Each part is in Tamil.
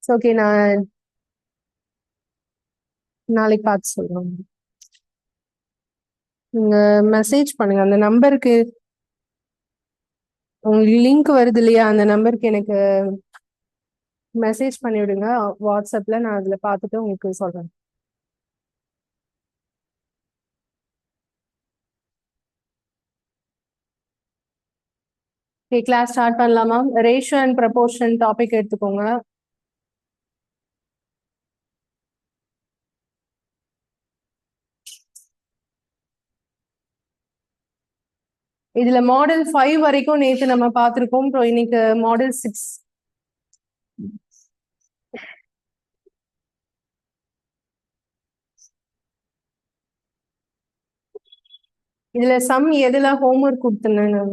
ஓகே, நான் நாளைக்கு பார்த்து சொல்றேன். நீங்க மெசேஜ் பண்ணுங்க அந்த நம்பருக்கு. உங்களுக்கு லிங்க் வருது இல்லையா, அந்த நம்பருக்கு எனக்கு மெசேஜ் பண்ணி விடுங்க வாட்ஸ்அப்ல. நான் அதுல பார்த்துட்டு உங்களுக்கு சொல்றேன். ஓகே, கிளாஸ் ஸ்டார்ட் பண்ணலாமா? ரேஷியோ அண்ட் ப்ரப்போர்ஷன் டாபிக் எடுத்துக்கோங்க. இதுல மாடல் 5 வரைக்கும் நேத்து நம்ம பார்த்திருக்கோம். அப்புறம் இன்னைக்கு மாடல் 6. இதுல சம் எதுல ஹோம்ஒர்க் கொடுத்துனேன்?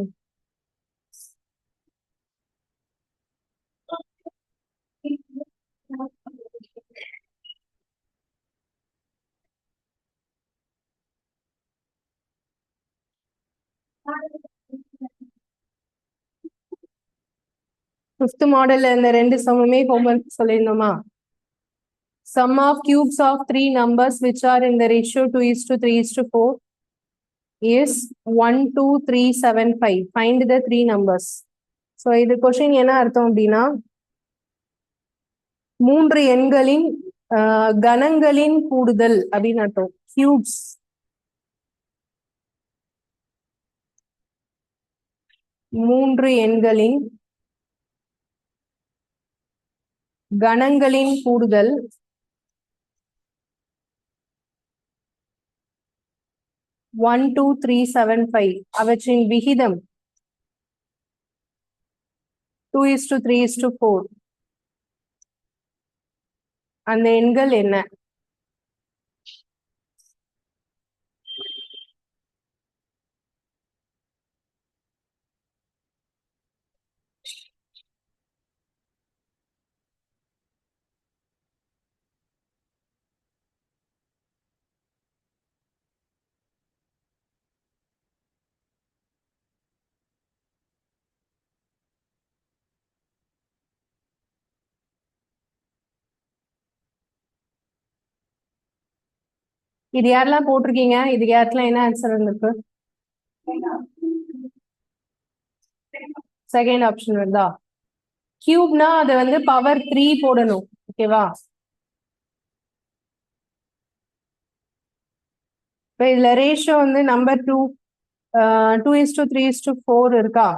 ஃபிஃப்த் மாடல்ல இந்த ரெண்டு சம்முமே homework சொல்லியிருந்தோமா? Sum of cubes of three numbers which are in the ratio 2:3:4 is 1, 2, 3, 7, 5. Find the three numbers. So இது கொஸ்டின் என்ன அர்த்தம் அப்படின்னா, மூன்று எண்களின் கணங்களின் கூடுதல் அப்படின்னு அர்த்தம். கியூப்ஸ், மூன்று எண்களின் கணங்களின் கூடுதல் 1, 2, 3, 7, 5 அவற்றின் விகிதம் 2:3:4. அந்த எண்கள் என்ன? இது யாரெல்லாம் போட்டிருக்கீங்க? இது யாருக்கெல்லாம் என்ன ஆன்சர் இருந்திருக்கு? செகண்ட் ஆப்ஷன் வருதா? கியூப்னா அது வந்து பவர் 3 போடணும். ஓகேவா? இப்போ இதுல ரேஷியோ வந்து நம்பர் 2 2:3:4 இருக்கா?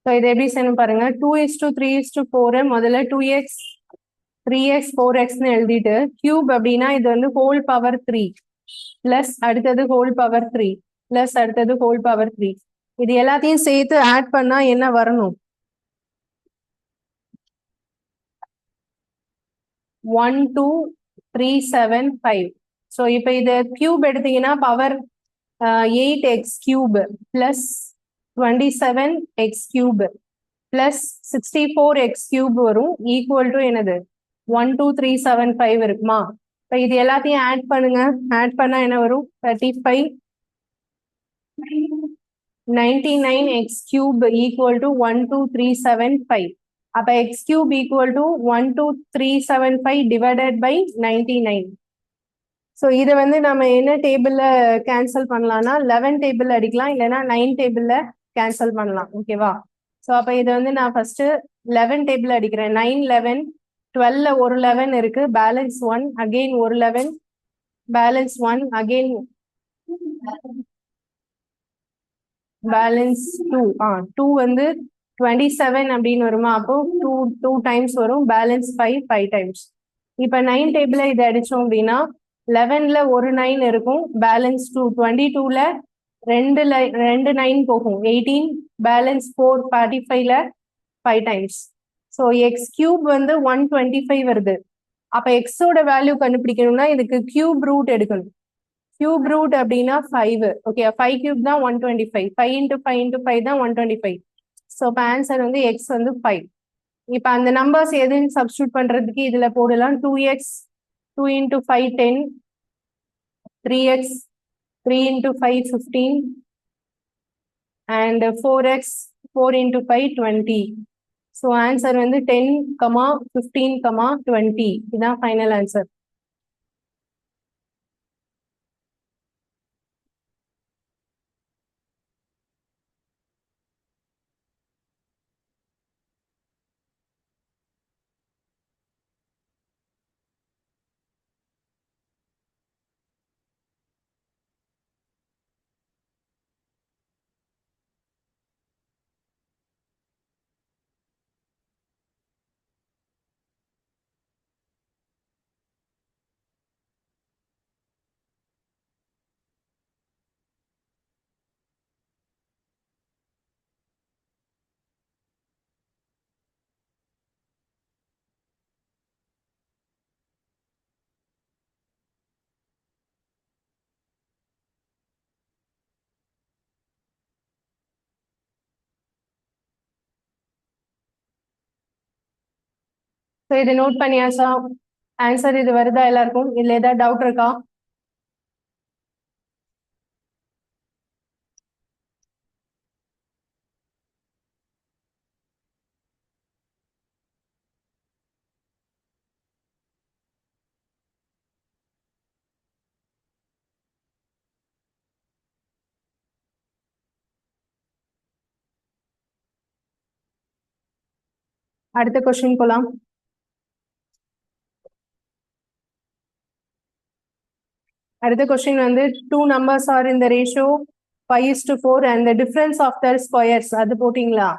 இது எப்படி செய்யணும் பாருங்க. 2:3:4 முதல்ல 2x 3x 4xன்னு எழுதிட்டு, கியூப் அப்படின்னா இது வந்து ஹோல் பவர் 3 பிளஸ் அடுத்தது ஹோல் பவர் 3 பிளஸ் அடுத்தது ஹோல் பவர் 3. இது எல்லாத்தையும் சேர்த்து ஆட் பண்ணா என்ன வரணும்? 1, 2, 3, 7, 5. ஸோ இப்போ இது கியூப் எடுத்தீங்கன்னா power 8x cube plus 27x cube plus 64x cube வரும், ஈக்குவல் டு என்னது? 1, 2, 3, 7, 5 இருக்குமா? இப்போ இது எல்லாத்தையும் ஆட் பண்ணுங்க. ஆட் பண்ணா என்ன வரும்? 35 99x கியூப் ஈக்குவல் டு 1, 2, 3, 7, 5. அப்ப x cube equal to 1, 2, 3, 7, 5 divided by 99. So இதை வந்து நம்ம என்ன டேபிள்ல கேன்சல் பண்ணலாம்னா 11 டேபிள் அடிக்கலாம், இல்லைன்னா 9 டேபிள்ல கேன்சல் பண்ணலாம். ஓகேவா? ஸோ அப்போ இதை வந்து நான் ஃபர்ஸ்ட் 11 டேபிள் அடிக்கிறேன். 9, 11, 12ல ஒரு 11 இருக்கு, பேலன்ஸ் 1, அகெயின் ஒரு 11, பேலன்ஸ் 1, அகெயின் பேலன்ஸ் 2. 2 வந்து 27 அப்படின்னு வருமா? அப்போ 2 டைம்ஸ் வரும், பேலன்ஸ் 5 டைம்ஸ். இப்போ 9 டேபிள இதை அடிச்சோம் அப்படின்னா 11ல ஒரு 9 இருக்கும், பேலன்ஸ் 2. 22ல ரெண்டு 9 போகும், 18, balance 4, 45ல 5 times. So X cube வந்து 125 வருது. அப்ப எக்ஸோட வேல்யூ கண்டுபிடிக்கணும்னா இதுக்கு கியூப் ரூட் எடுக்கணும். கியூப் ரூட் அப்படின்னா 5. ஓகே, 5 கியூப் தான் 125. 5 இன்டூ 5 இன்டூ 5 தான் 125. ஸோ இப்போ ஆன்சர் வந்து எக்ஸ் வந்து 5. இப்போ அந்த நம்பர்ஸ் எதுன்னு சப்ஸ்டியூட் பண்றதுக்கு இதுல போடலாம். 2x 2 into 5 10, 3x 3 into 5 15, and 4x 4 into 5 20. So answer வந்து 10, 15, 20. இதான் ஃபைனல் ஆன்சர். ஸோ இதை நோட் பண்ணியாச்சா? ஆன்சர் இது வருதா எல்லாருக்கும்? இதுல ஏதாவது டவுட் இருக்கா? அடுத்த கொஸ்டின் போலாம். அடுத்த கொஸ்டின் வந்து டூ நம்பர்ஸ் ஆர் இந்த ratio 5:4 and the difference of their squares. அது போட்டிங்களா?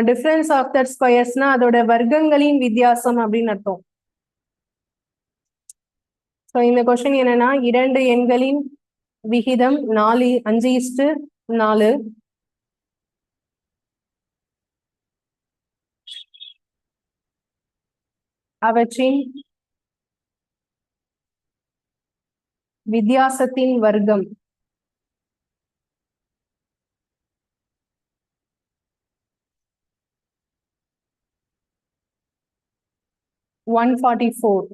டிஃபரன்ஸ் ஆஃப் தட் ஸ்கொயர்ஸ்னா அதோட வர்க்கங்களின் வித்தியாசம் அப்படின்னு அர்த்தம். ஸோ இந்த கொஸ்டின் என்னன்னா, இரண்டு எண்களின் விகிதம் 5:4. அவற்றின் வித்தியாசத்தின் வர்க்கம் 144.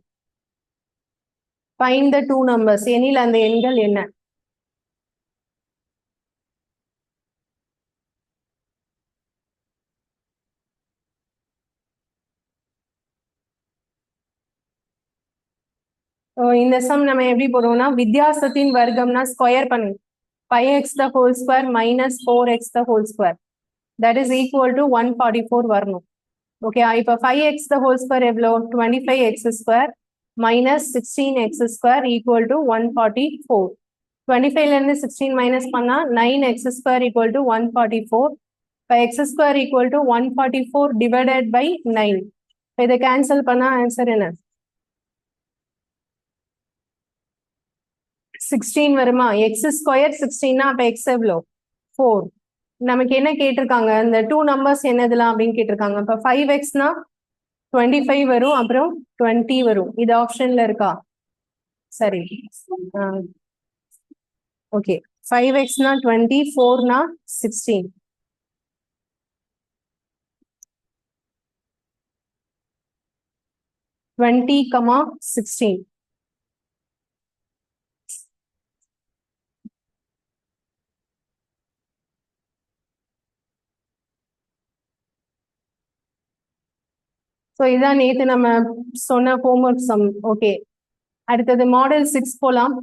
Find the two numbers. எனில் அந்த எண்கள் என்ன? இந்த சம் நம்ம எப்படி போடுவோம்னா, வித்தியாசத்தின் வர்க்கம்னா ஸ்கொயர் பண்ணுங்க. 5x the whole square minus 4x the whole square. That is equal to 144 வரணும். ஓகே, இப்போ 5x the whole square எவ்வளோ? 25x square minus 16x square equal to 144. 25ல இருந்து 16 மைனஸ் பண்ணா 9x square equal to 144. இப்போ x square equal to 144 divided by 9. இப்போ இதை கேன்சல் பண்ணா ஆன்சர் என்ன? 16 வருமா? எக்ஸ் ஸ்கொயர் 16னா அப்ப எக்ஸ் எவ்வளோ? 4. நமக்கு என்ன கேட்டிருக்காங்க? இந்த டூ நம்பர்ஸ் என்னதுலாம் அப்படின்னு கேட்டிருக்காங்க. இப்ப 5xனா 25 வரும், அப்புறம் 20 வரும். இது ஆப்ஷன்ல இருக்கா? சரி, ஓகே. 5xனா 20, 4னா 16. Twenty comma 16. ஸோ இதான் நேற்று நம்ம சொன்ன ஹோம்ஒர்க் சம். ஓகே, அடுத்தது மாடல் 6 போலாம்.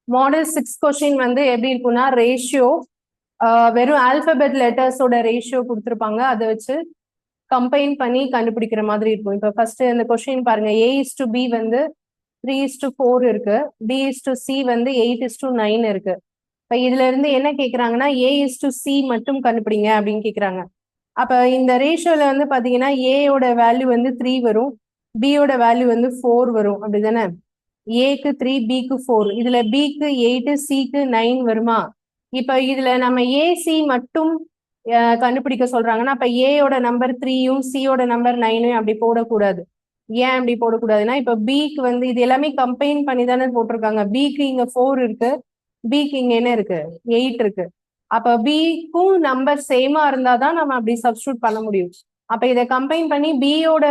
மாடல் 6 கொஸ்டின் வந்து எப்படி இருக்கும்னா, ரேஷியோ வெறும் ஆல்பபெட் லெட்டர்ஸோட ரேஷியோ கொடுத்துருப்பாங்க, அதை வச்சு கம்பைன் பண்ணி கண்டுபிடிக்கிற மாதிரி இருக்கும். இப்போ ஃபர்ஸ்ட் இந்த கொஸ்டின் பாருங்க. A:B வந்து 3:4 இருக்கு, B:C வந்து 8:9 இருக்கு. இப்போ இதுல இருந்து என்ன கேக்குறாங்கன்னா, A:C மட்டும் கண்டுபிடிங்க அப்படின்னு கேக்குறாங்க. அப்ப இந்த ரேஷியோல வந்து பாத்தீங்கன்னா ஏயோட வேல்யூ வந்து 3 வரும், பியோட வேல்யூ வந்து 4 வரும், அப்படிதானே? ஏக்கு 3, பிக்கு 4. இதுல பிக்கு 8, சிக்கு 9 வருமா? இப்ப இதுல நம்ம ஏசி மட்டும் கண்டுபிடிக்க சொல்றாங்கன்னா, அப்ப ஏயோட நம்பர் 3யும் சியோட நம்பர் 9யும் அப்படி போடக்கூடாது. ஏன் அப்படி போடக்கூடாதுன்னா இப்ப பிக்கு வந்து இது எல்லாமே கம்பைன் பண்ணி தானே போட்டிருக்காங்க. பிக்கு இங்க 4 இருக்கு, பிக்கு இங்க என்ன இருக்கு 8 இருக்கு. அப்ப பிக்கும் நம்பர் சேமா இருந்தாதான் நம்ம அப்படி சப்ஸ்டியூட் பண்ண முடியும். அப்ப இதை கம்பைன் பண்ணி பியோட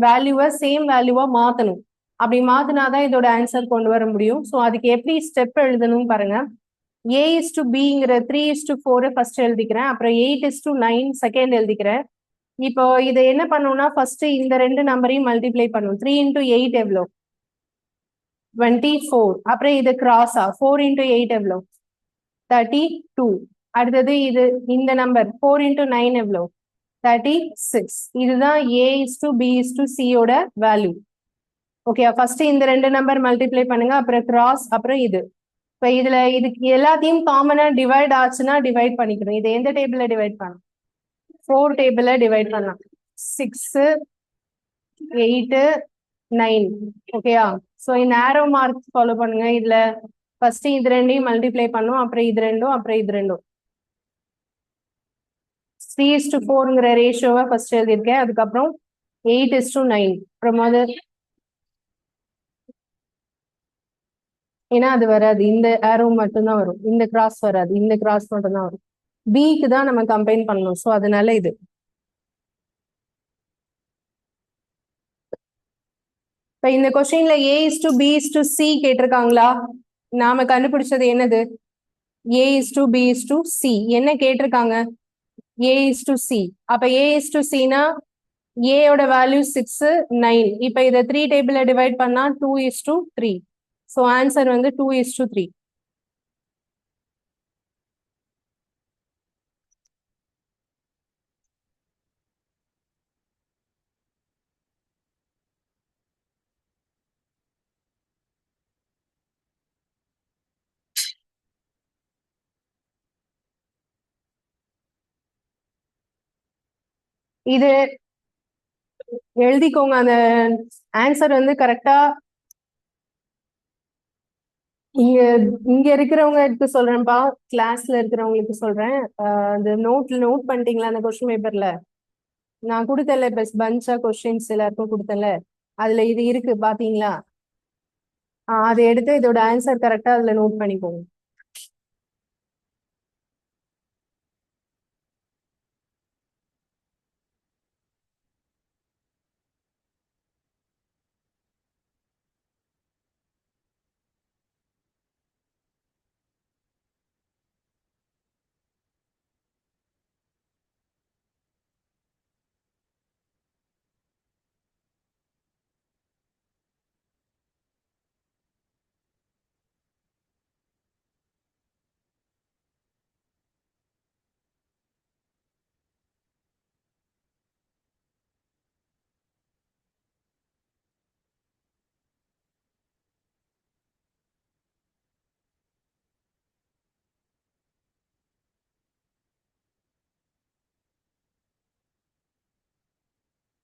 வேல்யூவை சேம் வேல்யூவா மாத்தணும். அப்படி மாத்தினாதான் இதோட ஆன்சர் கொண்டு வர முடியும். ஸோ அதுக்கு எப்படி ஸ்டெப் எழுதணும் பாருங்க. ஏ இஸ் டு பிங்கிற 3:4 ஃபர்ஸ்ட் எழுதிக்கிறேன். அப்புறம் 8:9 செகண்ட் எழுதிக்கிறேன். இப்போ இதை என்ன பண்ணணும்னா ஃபர்ஸ்ட் இந்த ரெண்டு நம்பரையும் மல்டிப்ளை பண்ணும். 3 இன்டூ 8 எவ்வளோ 24. அப்புறம் இது கிராஸா 4 இன்டூ 8 எவ்வளோ 32. அடுத்தது இது இந்த நம்பர் 4 இன்டூ 9 எவ்வளோ 36. இதுதான் A is to B is to சியோட வேல்யூ. ஓகே, ஃபர்ஸ்ட் இந்த ரெண்டு நம்பர் மல்டிப்ளை பண்ணுங்க, அப்புறம் கிராஸ், அப்புறம் இது. இப்போ இதுல இதுக்கு எல்லாத்தையும் காமனா டிவைட் ஆச்சுன்னா டிவைட் பண்ணிக்கணும். இது எந்த டேபிள்ல டிவைட் பண்ணலாம் 4 டேபிள்ல டிவைட் பண்ணலாம். 6 8 9. ஓகேயா? ஸோ இந்த ஆரோ மார்க் ஃபாலோ பண்ணுங்க. இதுல ஃபர்ஸ்ட் இது ரெண்டையும் மல்டிப்ளை பண்ணும், அப்புறம் இது ரெண்டும், அப்புறம் இது ரெண்டும். 3:4ங்கிற ரேஷியோவை ஃபர்ஸ்ட் எழுதியிருக்கேன். அதுக்கப்புறம் 8:9. அப்புறம் ஏன்னா அது வராது, இந்த ஆரோ மட்டும்தான் வரும், இந்த கிராஸ் வராது, இந்த கிராஸ் மட்டும்தான் வரும். பிக்கு தான் நம்ம கம்பைன் பண்ணணும். ஸோ அதனால இது. இப்ப இந்த கொஸ்டின்ல A is to B is to C கேட்டிருக்காங்களா? நாம கண்டுபிடிச்சது என்னது? A is to B is to C. என்ன கேட்டிருக்காங்க? A is to C. அப்ப ஏ இஸ் டு சினா ஏயோட வேல்யூ 6 9. இப்ப இதை 3 டேபிள்ல டிவைட் பண்ணா 2:3. ஸோ ஆன்சர் வந்து 2:3. இது எழுதிக்கோங்க. அந்த ஆன்சர் வந்து கரெக்டா இங்க இங்க இருக்கிறவங்களுக்கு சொல்றேன்ப்பா, கிளாஸ்ல இருக்கிறவங்களுக்கு சொல்றேன். அந்த நோட் பண்ணிட்டீங்களா அந்த கொஸ்டின் பேப்பர்ல? நான் கொடுத்தல பெஸ்ட் பஞ்சா கொஸ்டின்ஸ் எல்லாருக்கும் கொடுத்தல, அதுல இது இருக்கு பாத்தீங்களா? அதை எடுத்து இதோட ஆன்சர் கரெக்டா அதுல நோட் பண்ணிக்கோங்க.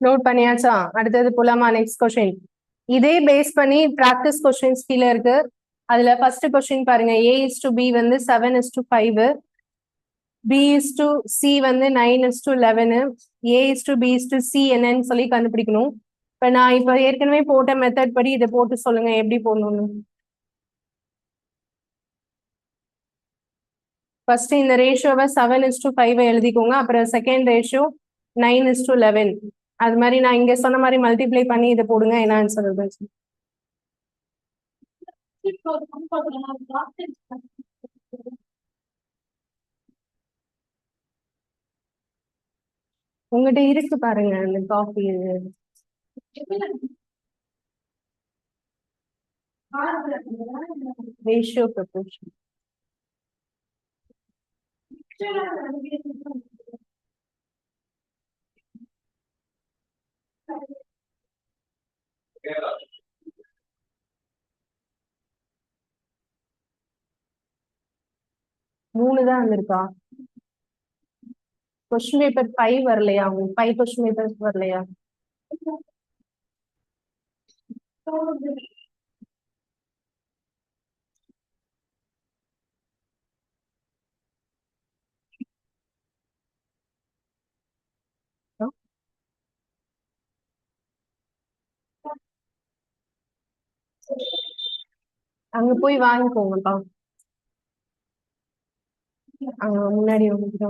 நோட் பண்ணியாச்சா? அடுத்தது போலாமா நெக்ஸ்ட் கொஸ்டின். இதே பேஸ் பண்ணி பிராக்டிஸ் கொஸ்டின்ஸ் கீழே இருக்கு. அதுல ஃபர்ஸ்ட் கொஸ்டின் பாருங்க. ஏ இஸ் டு பி வந்து 7:5, பி இஸ் டு சி வந்து 9:11, A is to B is to C என்னன்னு சொல்லி கண்டுபிடிக்கணும். இப்ப நான் இப்ப ஏற்கனவே போட்ட மெத்தட் படி இதை போட்டு சொல்லுங்க எப்படி போடணும்னு. ஃபர்ஸ்ட் இந்த ரேஷியோவை 7:5 எழுதிக்கோங்க. அப்புறம் செகண்ட் ரேஷியோ 9:11. அது மாதிரி நான் இங்க சொன்ன மாதிரி மல்டிப்ளை பண்ணி இதை போடுங்க. என்ன ஆன்சர் வருது? உங்ககிட்ட இருக்கு பாருங்க அந்த காஃபி. Ratio proportion. மூணு தான் வந்திருக்கா? கொஸ்டின் பேப்பர் 5 வரலையா? உங்களுக்கு 5 கொஸ்டின் பேப்பர்ஸ் வரலையா? அங்க போய் வாங்கிக்கோங்கப்பா. அங்க முன்னாடி வந்துட்டு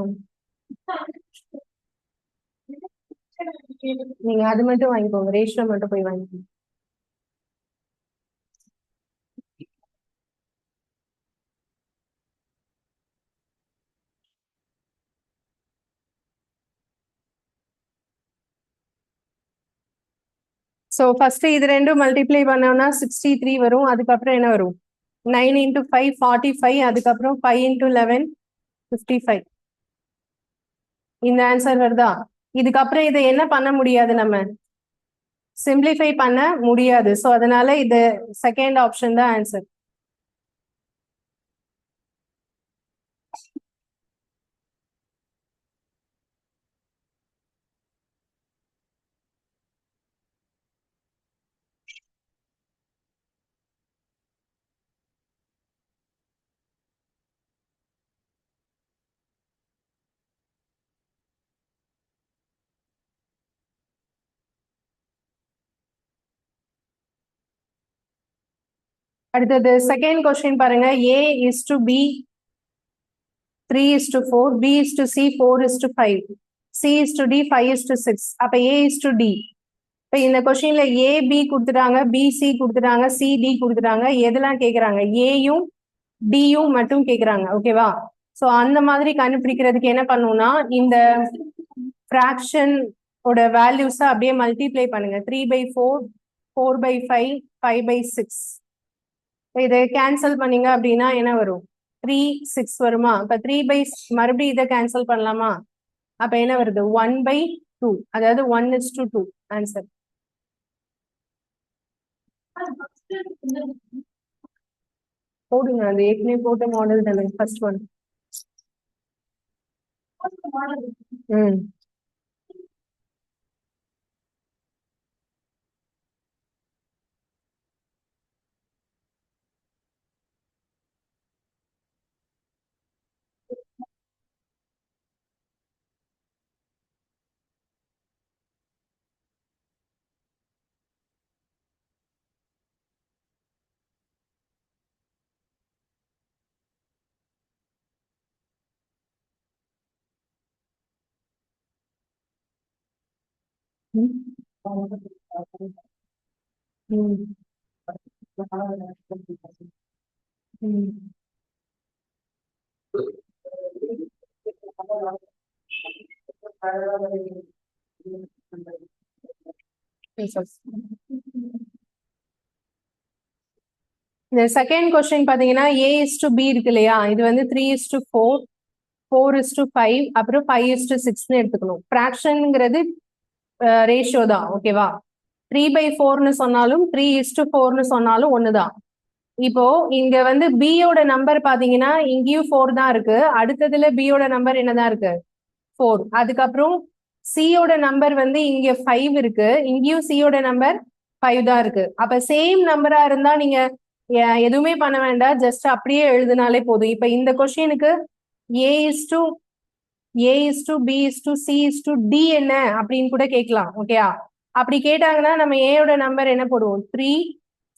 நீங்க அது மட்டும் வாங்கிக்கோங்க, ரேஷியோ மட்டும் போய் வாங்கிக்கோங்க. ஸோ ஃபர்ஸ்ட் இது ரெண்டும் மல்டிப்ளை பண்ணோம்னா 63 வரும். அதுக்கப்புறம் என்ன வரும்? 9 இன்டூ 5 45. அதுக்கப்புறம் 5 இன்டூ 11 55. இந்த ஆன்சர் வருதா? இதுக்கப்புறம் இதை என்ன பண்ண முடியாது, நம்ம சிம்பிளிஃபை பண்ண முடியாது. ஸோ அதனால இது செகண்ட் ஆப்ஷன் தான் ஆன்சர். அடுத்தது செகண்ட் கொஸ்டின் பாருங்க. A is to B 3 is to 4, B is to C 4 is to 5, C is to D 5 is to 6. அப்ப A is to D. இப்ப இந்த கொஸ்டின்ல A B கொடுத்துட்டாங்க, B C கொடுத்துட்டாங்க, C D கொடுத்துட்டாங்க. எதெல்லாம் கேக்குறாங்க? ஏயும் டியும் மட்டும் கேக்குறாங்க. ஓகேவா? சோ அந்த மாதிரி கண்டுபிடிக்கிறதுக்கு என்ன பண்ணுவோம்னா, இந்த ஃபிராக்ஷன் ஓட வேல்யூஸ் அப்படியே மல்டிப்ளை பண்ணுங்க. 3/4, 4/5, 5/6. இதை கேன்சல் பண்ணீங்க அப்படின்னா என்ன வரும்? 3 6 வருமா? இப்ப 3 மறுபடியும் இதை கேன்சல் பண்ணலாமா? அப்ப என்ன வருது? 1/2. அதாவது 1:2 ஆன்சர். போடுங்க, அது ஏற்கனவே போட்ட மாடல் தானே ஃபர்ஸ்ட் ஒன். ம் ம் ம். இந்த செகண்ட் கொஸ்டின் பாத்தீங்கன்னா A is to B இருக்கு இல்லையா? இது வந்து 3 is to 4, 4 is to 5, அப்புறம் 5 is to 6ன்னு எடுத்துக்கணும். ஃபிராக்ஷன்ங்கிறது ரேஷியோ தான். ஓகேவா? 3/4ன்னு சொன்னாலும் 3 is to 4ன்னு சொன்னாலும் ஒண்ணுதான். இப்போ இங்க வந்து B யோட நம்பர் பாத்தீங்கன்னா இங்கேயும் 4 தான் இருக்கு. அடுத்ததுல B யோட நம்பர் என்னதான் இருக்கு? 4. அதுக்கப்புறம் C யோட நம்பர் வந்து இங்க 5 இருக்கு. இங்கேயும் C யோட நம்பர் 5 தான் இருக்கு. அப்ப சேம் நம்பரா இருந்தா நீங்க எதுவுமே பண்ண வேண்டாம், ஜஸ்ட் அப்படியே எழுதினாலே போதும். இப்ப இந்த கொஸ்டினுக்கு A is to A is to B is to C is to D என்ன அப்படின்னு கூட கேட்கலாம். ஓகேயா? அப்படி கேட்டாங்கன்னா நம்ம A யோட நம்பர் என்ன போடுவோம்? 3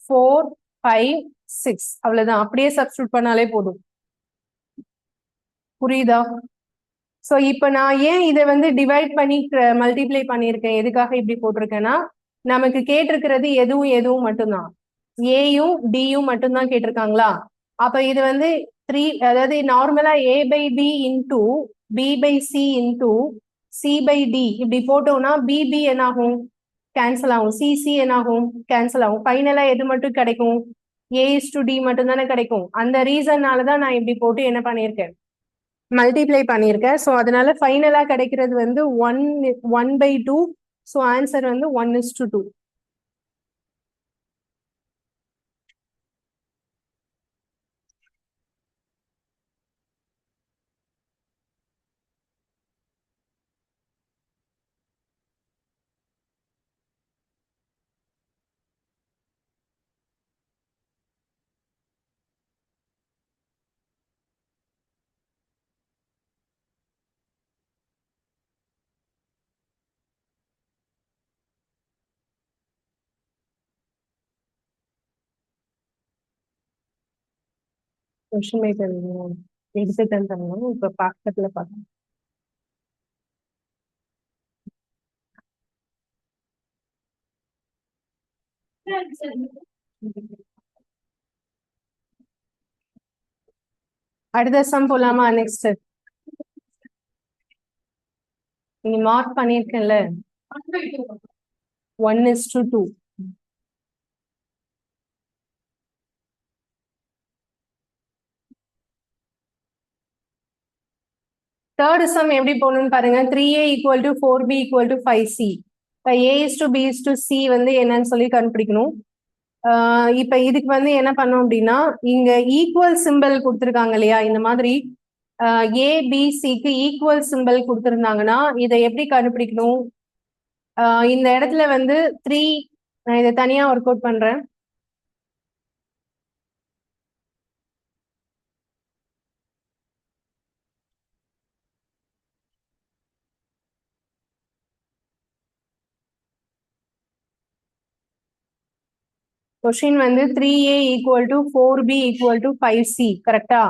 4 5 6. அவ்வளவுதான், அப்படியே சப்ஸ்டியூட் பண்ணாலே போதும். புரியுதா? சோ இப்ப நான் ஏன் இதை வந்து டிவைட் பண்ணி மல்டிப்ளை பண்ணியிருக்கேன், எதுக்காக இப்படி போட்டிருக்கேன்னா, நமக்கு கேட்டிருக்கிறது எதுவும் எதுவும் மட்டும்தான், ஏயும் டியும் மட்டும்தான் கேட்டிருக்காங்களா? அப்ப இது வந்து 3, அதாவது நார்மலா A/B into B/C into C/D இப்படி போட்டோம்னா BB என்ன ஆகும்? கேன்சல் ஆகும். CC என்ன ஆகும்? கேன்சல் ஆகும். ஃபைனலா எது மட்டும் கிடைக்கும்? A/D மட்டும் தானே கிடைக்கும். அந்த ரீசன்னாலதான் நான் இப்படி போட்டு என்ன பண்ணியிருக்கேன், மல்டிப்ளை பண்ணியிருக்கேன். ஸோ அதனால ஃபைனலா கிடைக்கிறது வந்து 1/2. ஸோ ஆன்சர் வந்து 1:2. கொஸ்டின் பேப்பர் எடுத்துட்டேன்னு தரணும். இப்ப பக்கத்துல பார்க்கணும். அடுத்த சம் போலாமா? நெக்ஸ்ட் நீங்க மார்க் பண்ணிருக்கேன்ல 1:2. தேர்ட் சம் எப்படி போகணும்னு பாருங்க. 3a = 4b = 5c. இப்போ a:b:c வந்து என்னன்னு சொல்லி கண்டுபிடிக்கணும். இப்ப இதுக்கு வந்து என்ன பண்ணோம் அப்படின்னா, இங்க ஈக்குவல் சிம்பிள் கொடுத்துருக்காங்க இல்லையா, இந்த மாதிரி ஏபிசிக்கு ஈக்குவல் சிம்பிள் கொடுத்துருந்தாங்கன்னா இதை எப்படி கண்டுபிடிக்கணும்? இந்த இடத்துல வந்து 3, நான் இதை தனியா ஒர்க் அவுட் பண்றேன். கொஸ்டின் வந்து 3a = 4b = 5c. கரெக்டா?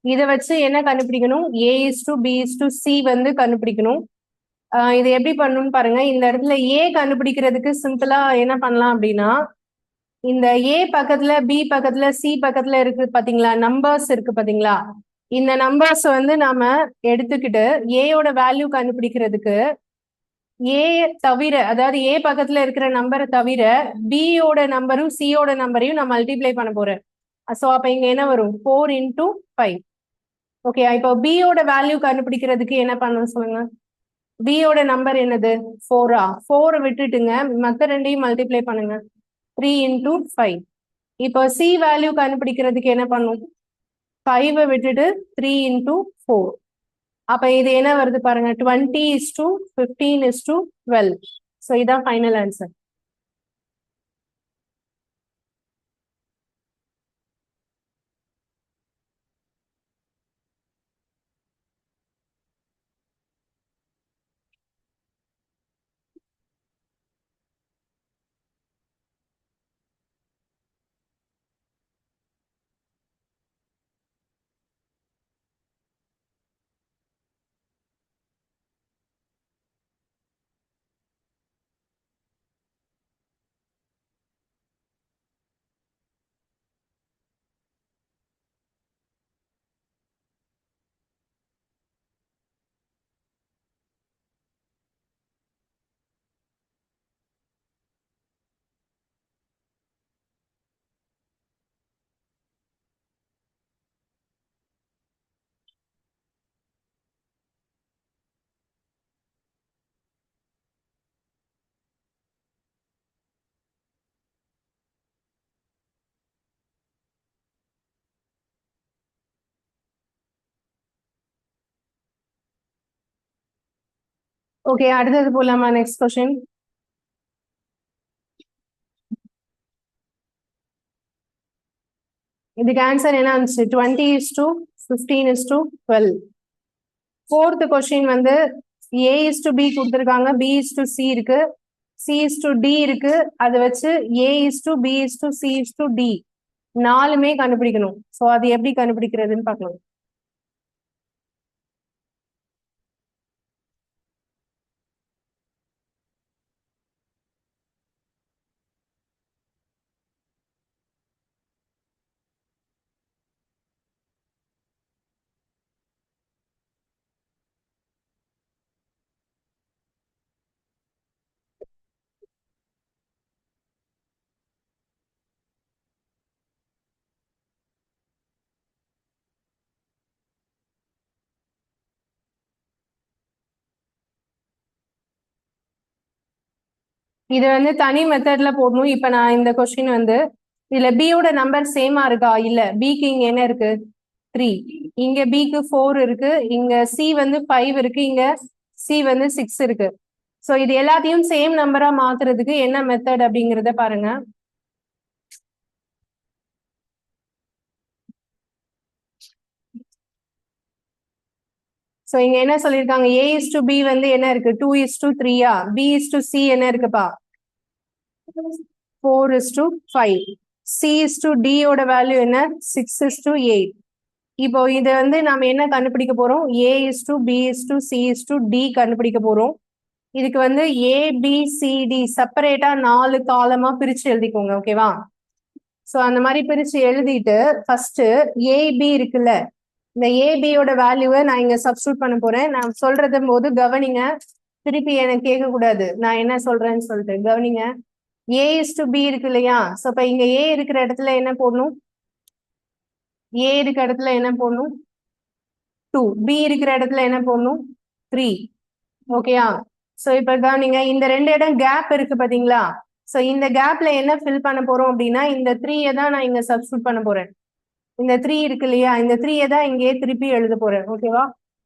இதை வச்சு என்ன கண்டுபிடிக்கணும்? a:b:c வந்து கண்டுபிடிக்கணும். இது எப்படி பண்ணணும்னு பாருங்க. இந்த இடத்துல ஏ கண்டுபிடிக்கிறதுக்கு சிம்பிளா என்ன பண்ணலாம் அப்படின்னா, இந்த ஏ பக்கத்துல பி பக்கத்துல சி பக்கத்துல இருக்கு பாத்தீங்களா, நம்பர்ஸ் இருக்கு பாத்தீங்களா, இந்த நம்பர்ஸ் வந்து நாம எடுத்துக்கிட்டு ஏயோட வேல்யூ கண்டுபிடிக்கிறதுக்கு ஏ தவிர, அதாவது ஏ பக்கத்துல இருக்கிற நம்பரை தவிர பியோட நம்பரும் சியோட நம்பரையும் நான் மல்டிப்ளை பண்ண போறேன். ஸோ அப்ப இங்க என்ன வரும்? 4 × 5. ஓகே, இப்போ பியோட வேல்யூ கண்டுபிடிக்கிறதுக்கு என்ன பண்ணணும் சொல்லுங்க. பியோட நம்பர் என்னது? 4ஆ? 4 விட்டுட்டுங்க, மற்ற ரெண்டையும் மல்டிப்ளை பண்ணுங்க. 3 × 5. இப்போ சி வேல்யூ கண்டுபிடிக்கிறதுக்கு என்ன பண்ணும்? 5 விட்டுட்டு 3 × 4. அப்ப இது என்ன வருது பாருங்க, 20:15:12. ஸோ இதான் ஃபைனல் ஆன்சர். ஓகே, அடுத்தது போலாமா? Next question. இதுக்கு ஆன்சர் என்ன இருந்துச்சு? 20:15:12. ஃபோர்த் கொஸ்டின் வந்து a:b கொடுத்துருக்காங்க, b:c இருக்கு, c:d இருக்கு. அதை வச்சு a:b:c:d 4மே கண்டுபிடிக்கணும். ஸோ அது எப்படி கண்டுபிடிக்கிறதுன்னு பார்க்கலாம். இது வந்து தனி மெத்தட்ல போடணும். இப்ப நான் இந்த கொஸ்டின் வந்து இதுல பியோட நம்பர் சேமா இருக்கா? இல்ல. பிக்கு இங்க என்ன இருக்கு? 3. இங்க பிக்கு 4 இருக்கு, இங்க சி வந்து 5 இருக்கு, இங்க சி வந்து 6 இருக்கு. ஸோ இது எல்லாத்தையும் சேம் நம்பரா மாத்துறதுக்கு என்ன மெத்தட் அப்படிங்கிறத பாருங்க. ஸோ இங்க என்ன சொல்லியிருக்காங்க? a:b வந்து என்ன இருக்கு? 2:3. b:c என்ன இருக்குப்பா? 4:5. c:d யோட வேல்யூ என்ன? 6:8. இப்போ இது வந்து நாம என்ன கண்டுபிடிக்க போறோம்? A is to B is to C is to D கண்டுபிடிக்க போறோம். இதுக்கு வந்து ABCD செப்பரேட்டா 4 காலமா பிரிச்சு எழுதிக்கோங்க. ஓகேவா? சோ அந்த மாதிரி பிரிச்சு எழுதிட்டு ஃபர்ஸ்ட் AB இருக்குல்ல, இந்த ஏபியோட வேல்யூவை நான் இங்க சப்ஸ்டியூட் பண்ண போறேன். நான் சொல்றது போது கவனிங்க, திருப்பி எனக்கு கேட்க கூடாது நான் என்ன சொல்றேன்னு சொல்லிட்டு. கவனிங்க, A is to B இருக்கு இல்லையா? சோ இப்ப இங்க A இருக்கிற இடத்துல என்ன போடணும்? A இருக்கிற இடத்துல என்ன போடணும்? 2. B இருக்கிற இடத்துல என்ன போடணும்? 3. ஓகேயா? சோ இப்ப கவனிங்க, இந்த 2 இடம் கேப் இருக்கு பாத்தீங்களா? சோ இந்த கேப்ல என்ன ஃபில் பண்ண போறோம் அப்படின்னா, இந்த 3 தான் நான் இங்க சப்ஸ்டியூட் பண்ண போறேன். இந்த 3 இருக்கு இல்லையா? இந்த 3 தான் இங்கே திருப்பி எழுத போறேன். ஓகேவா?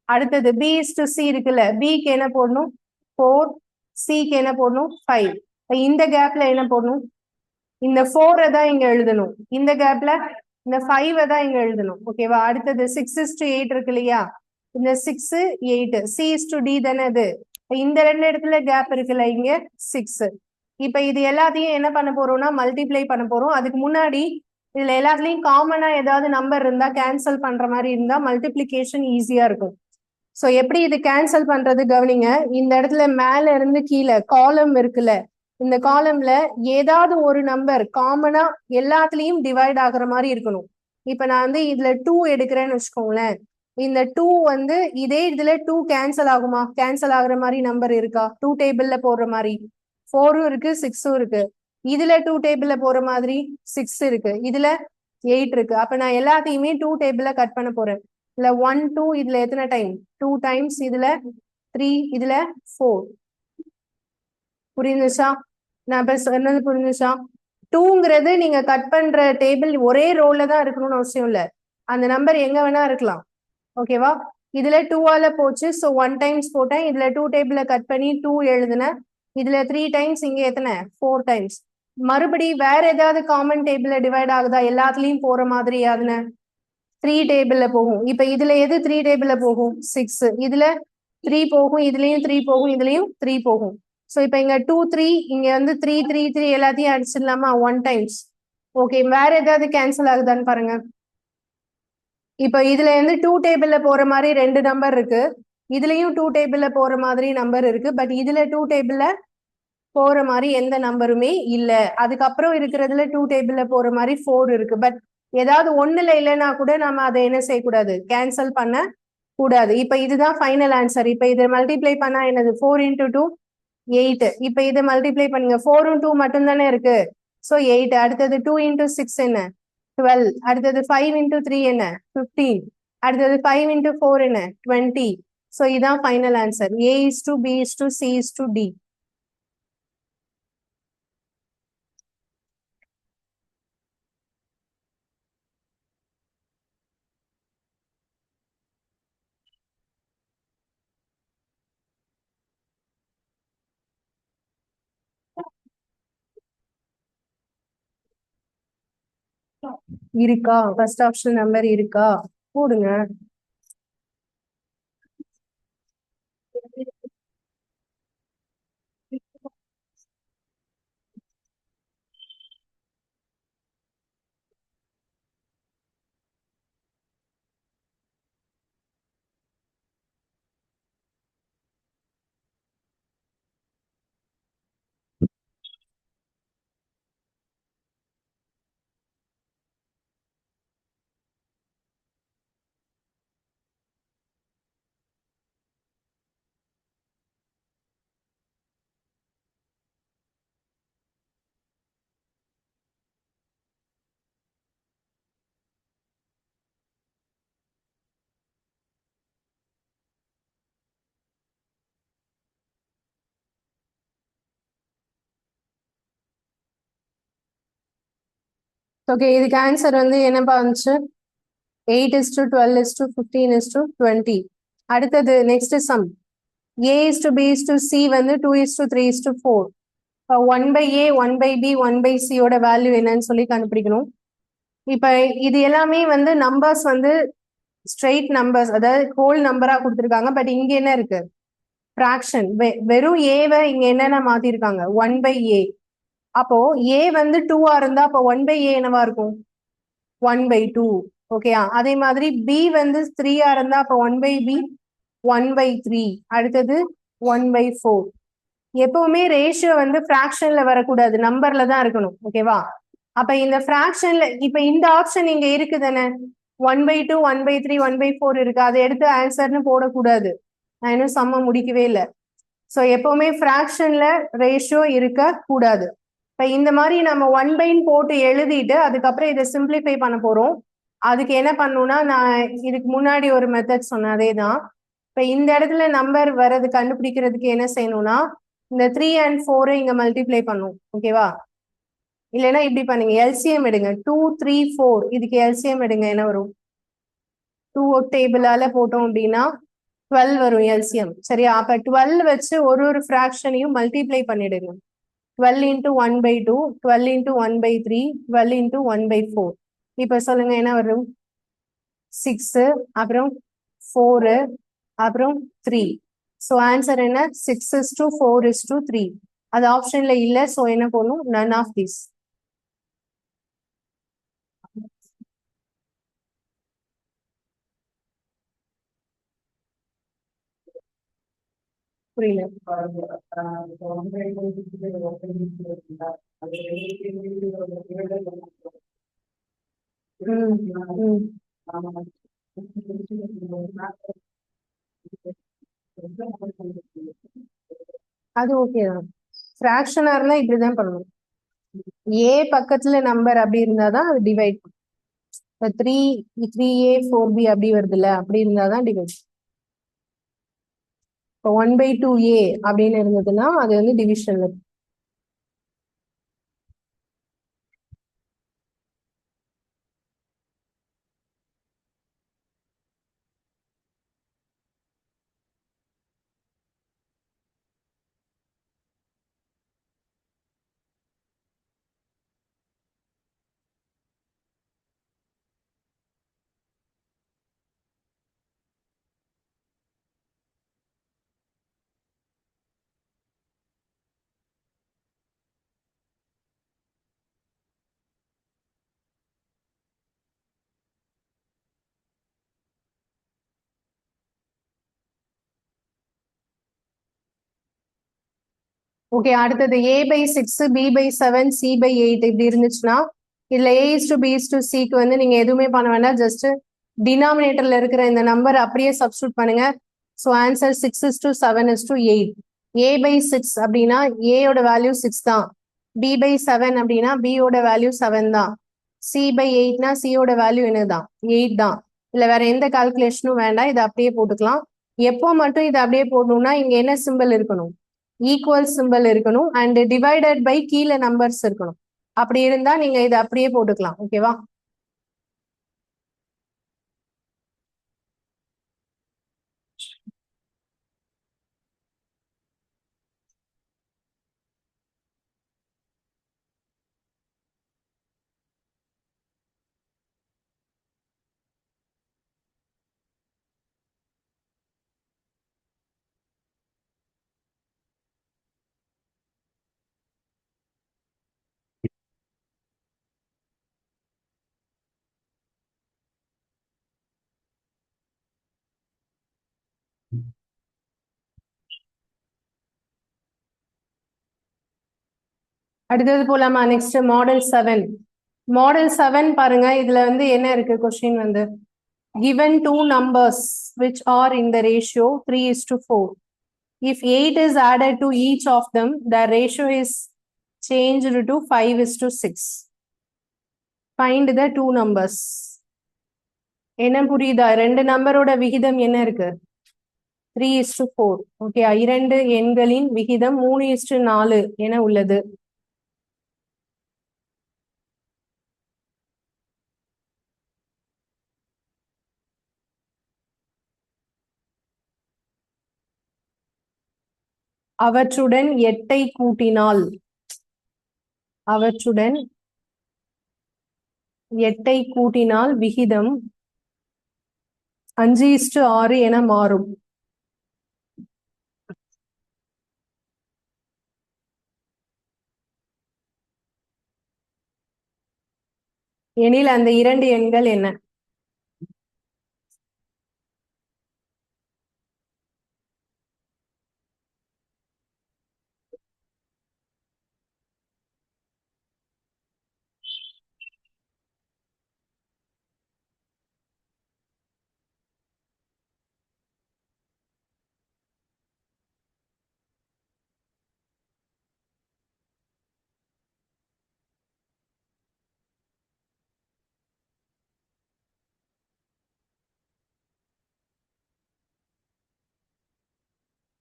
அடுத்தது B is to C இருக்குல்ல, B க்கு என்ன போடணும்? 4. C க்கு என்ன போடணும்? 5. இந்த கேப்ல என்ன போடணும்? இந்த 4 தான் இங்க எழுதணும். இந்த கேப்ல இந்த 5 தான் இங்க எழுதணும். ஓகேவா? அடுத்தது 6 is to 8 இருக்கு இல்லையா? இந்த 6 8 C is to D தானே அது. இந்த 2 இடத்துல கேப் இருக்குல்ல, இங்க 6. இப்ப இது எல்லாத்தையும் என்ன பண்ண போறோம்னா மல்டிப்ளை பண்ண போறோம். அதுக்கு முன்னாடி இதுல எல்லாத்துலயும் காமனா ஏதாவது நம்பர் இருந்தா கேன்சல் பண்ற மாதிரி இருந்தா மல்டிப்ளிகேஷன் ஈஸியா இருக்கும். சோ எப்படி இது கேன்சல் பண்றது கவனிங்க. இந்த இடத்துல மேல இருந்து கீழே காலம் இருக்குல்ல, இந்த காலம்ல ஏதாவது ஒரு நம்பர் காமனா எல்லாத்துலயும் டிவைட் ஆகுற மாதிரி இருக்கணும். இப்ப நான் வந்து இதுல 2 எடுக்கிறேன்னு வச்சுக்கோங்களேன். இந்த 2 வந்து இதே இதுல 2 கேன்சல் ஆகுமா? கேன்சல் ஆகுற மாதிரி நம்பர் இருக்கா? 2 டேபிள்ல போடுற மாதிரி 4 இருக்கு, 6 இருக்கு. இதுல 2 டேபிள்ல போற மாதிரி 6 இருக்கு, இதுல 8 இருக்கு. அப்ப நான் எல்லாத்தையுமே 2 டேபிள்ல கட் பண்ண போறேன். இதுல 1 2 இதுல எத்தனை டைம்? 2 டைம்ஸ். இதுல 3, இதுல 4. புரிஞ்சுச்சா? நான் இப்ப சொன்னது புரிஞ்சுச்சா? 2ங்கிறது நீங்க கட் பண்ற டேபிள் ஒரே ரோல தான் இருக்கணும்னு அவசியம் இல்ல. அந்த நம்பர் எங்க வேணா இருக்கலாம். ஓகேவா? இதுல 2ஆல போச்சு. சோ 1 டைம்ஸ் போட்டேன். இதுல 2 டேபிள்ல கட் பண்ணி 2 எழுதுனேன். இதுல 3 டைம்ஸ், இங்க எத்தனை? 4 டைம்ஸ். மறுபடி வேற ஏதாவது காமன் டேபிள்ல டிவைட் ஆகுதா? எல்லாத்துலயும் போற மாதிரி அதுன 3 டேபிள்ல போகும். இப்ப இதுல எது 3 டேபிள்ல போகும்? 6. இதுல 3 போகும், இதுலயும் 3 போகும், இதுலயும் 3 போகும். சோ இப்ப இங்க 2 3, இங்க வந்து 3 3 3 எல்லாத்தையும் அடிச்சிடலாமா? 1 டைம்ஸ். ஓகே, வேற ஏதாவது கேன்சல் ஆகுதான்னு பாருங்க. இப்ப இதுல இருந்து 2 டேபிள்ல போற மாதிரி 2 நம்பர் இருக்கு. இதுலயும் 2 டேபிள்ல போற மாதிரி நம்பர் இருக்கு. பட் இதுல 2 டேபிள்ல போற மாதிரி எந்த நம்பருமே இல்ல. அதுக்கப்புறம் இருக்கிறதுல 2 டேபிள்ல போற மாதிரி 4 இருக்கு. பட் ஏதாவது ஒண்ணுல இல்லைன்னா கூட நம்ம அதை என்ன செய்யக்கூடாது? கேன்சல் பண்ண கூடாது. இப்ப இதுதான் ஃபைனல் ஆன்சர். இப்ப இதை மல்டிப்ளை பண்ணா என்னது? 4 into 2 8. இப்ப இதை மல்டிப்ளை பண்ணுங்க. 4 2 மட்டும் தானே இருக்கு. சோ 8. அடுத்தது 2 into 6 என்ன? 12. அடுத்தது 5 into 3 என்ன? 15. அடுத்தது 5 into 4 என்ன? 20. சோ இதான் final answer. A is to B is to C is to D. இருக்கா? ஃபர்ஸ்ட் ஆப்ஷன் நம்பர் இருக்கா? போடுங்க. ஓகே, இதுக்கு ஆன்சர் வந்து என்னப்பா வந்துச்சு? 8 is to 12 is to 15 is to 20. அடுத்தது next sum. A is to B is to C வந்து 2 is to 3 is to 4. 1 by A 1 by B 1 by C ஓட வேல்யூ என்னன்னு சொல்லி கண்டுபிடிக்கணும். இப்ப இது எல்லாமே வந்து நம்பர்ஸ் வந்து ஸ்ட்ரெயிட் நம்பர்ஸ், அதாவது ஹோல் நம்பரா கொடுத்துருக்காங்க. பட் இங்க என்ன இருக்கு? ஃபிராக்ஷன். வெறும் ஏவை இங்க என்னென்ன மாத்திருக்காங்க? 1 by A. அப்போ A வந்து 2ஆ இருந்தா அப்போ 1 by A என்னவா இருக்கும்? 1 by 2. ஓகேயா? அதே மாதிரி பி வந்து 3 இருந்தா அப்போ 1/b 1/3. அடுத்தது 1/4. எப்பவுமே ரேஷியோ வந்து ஃபிராக்ஷன்ல வரக்கூடாது, நம்பர்ல தான் இருக்கணும். ஓகேவா? அப்ப இந்த ஃபிராக்ஷன்ல இப்ப இந்த ஆப்ஷன் இங்க இருக்கு தானே, 1/2 1/3 1/4 இருக்கு, அதை எடுத்து ஆன்சர்னு போடக்கூடாது. நான் இன்னும் சம்ம முடிக்கவே இல்லை. ஸோ எப்பவுமே ஃபிராக்ஷன்ல ரேஷியோ இருக்க கூடாது. இப்ப இந்த மாதிரி நம்ம 1/ன்னு போட்டு எழுதிட்டு அதுக்கப்புறம் இதை சிம்பிளிஃபை பண்ண போறோம். அதுக்கு என்ன பண்ணணும்னா, நான் இதுக்கு முன்னாடி ஒரு மெத்தட் சொன்னேன், அதே தான். இப்ப இந்த இடத்துல நம்பர் வர்றது கண்டுபிடிக்கிறதுக்கு என்ன செய்யணும்னா, இந்த 3 and 4 இங்க மல்டிப்ளை பண்ணும். ஓகேவா? இல்லைன்னா இப்படி பண்ணுங்க, எல்சிஎம் எடுங்க. 2 3 4 இதுக்கு எல்சிஎம் எடுங்க. என்ன வரும்? 2 டேபிளால போட்டோம் அப்படின்னா 12 வரும் எல்சிஎம். சரியா? அப்ப 12 வச்சு ஒரு ஒரு ஃபிராக்ஷனையும் மல்டிப்ளை பண்ணிடுங்க. 12 into 1/2, 12 into 1/3, 12 into 1/4. இப்ப சொல்லுங்க என்ன வரும்? 6, அப்புறம் 4, அப்புறம் 3. ஸோ ஆன்சர் என்ன? 6:4:3. அது ஆப்ஷன்ல இல்ல. ஸோ என்ன போடணும்? none of these. புரியல. அது ஓகே தான். ஃபிராக்ஷனா இருந்தா இப்படிதான் பண்ணணும். ஏ பக்கத்துல நம்பர் அப்படி இருந்தாதான் அது டிவைட். இப்போ 3a 4b அப்படி வருது இல்ல, அப்படி இருந்தாதான் டிவைட். இப்போ 1/2a அப்படின்னு இருந்ததுன்னா அது வந்து டிவிஷன்ல இருக்கு. ஓகே, அடுத்தது a/6, b/7, c/8 இப்படி இருந்துச்சுன்னா இதுல a:b:c வந்து நீங்க எதுவுமே பண்ண வேண்டாம், ஜஸ்ட் டினாமினேட்டர்ல இருக்கிற இந்த நம்பர் அப்படியே சப்ஸ்டியூட் பண்ணுங்க. So answer 6:7:8. a/6 அப்படின்னா a-யோட வேல்யூ 6 தான். b/7 அப்படின்னா b-யோட வேல்யூ 7 தான். c/8னா c-யோட வேல்யூ என்னதான்? 8 தான். இல்ல வேற எந்த கால்குலேஷனும் வேண்டாம், இதை அப்படியே போட்டுக்கலாம். எப்போ மட்டும் இதை அப்படியே போடணும்னா இங்க என்ன சிம்பிள் இருக்கணும்? ஈக்குவல் சிம்பிள் இருக்கணும் அண்ட் டிவைடட் பை கீழே நம்பர்ஸ் இருக்கணும். அப்படி இருந்தா நீங்க இதை அப்படியே போட்டுக்கலாம். ஓகேவா? அடுத்தது போலாமா? Next model 7. மாடல் 7 பாருங்க, இதுல வந்து என்ன இருக்கு? கொஸ்டின் வந்து given two numbers which are in the ratio 3:4. If 8 is added to each of them, the ratio is changed to 5:6. Find the two numbers. என்ன புரியுதா? ரெண்டு நம்பரோட விகிதம் என்ன இருக்கு? 3:4. ஓகே, இரண்டு எண்களின் விகிதம் 3:4 என உள்ளது. அவற்றுடன் 8 கூட்டினால், அவற்றுடன் 8 கூட்டினால் விகிதம் 5:6 என மாறும். எனில் அந்த இரண்டு எண்கள் என்ன?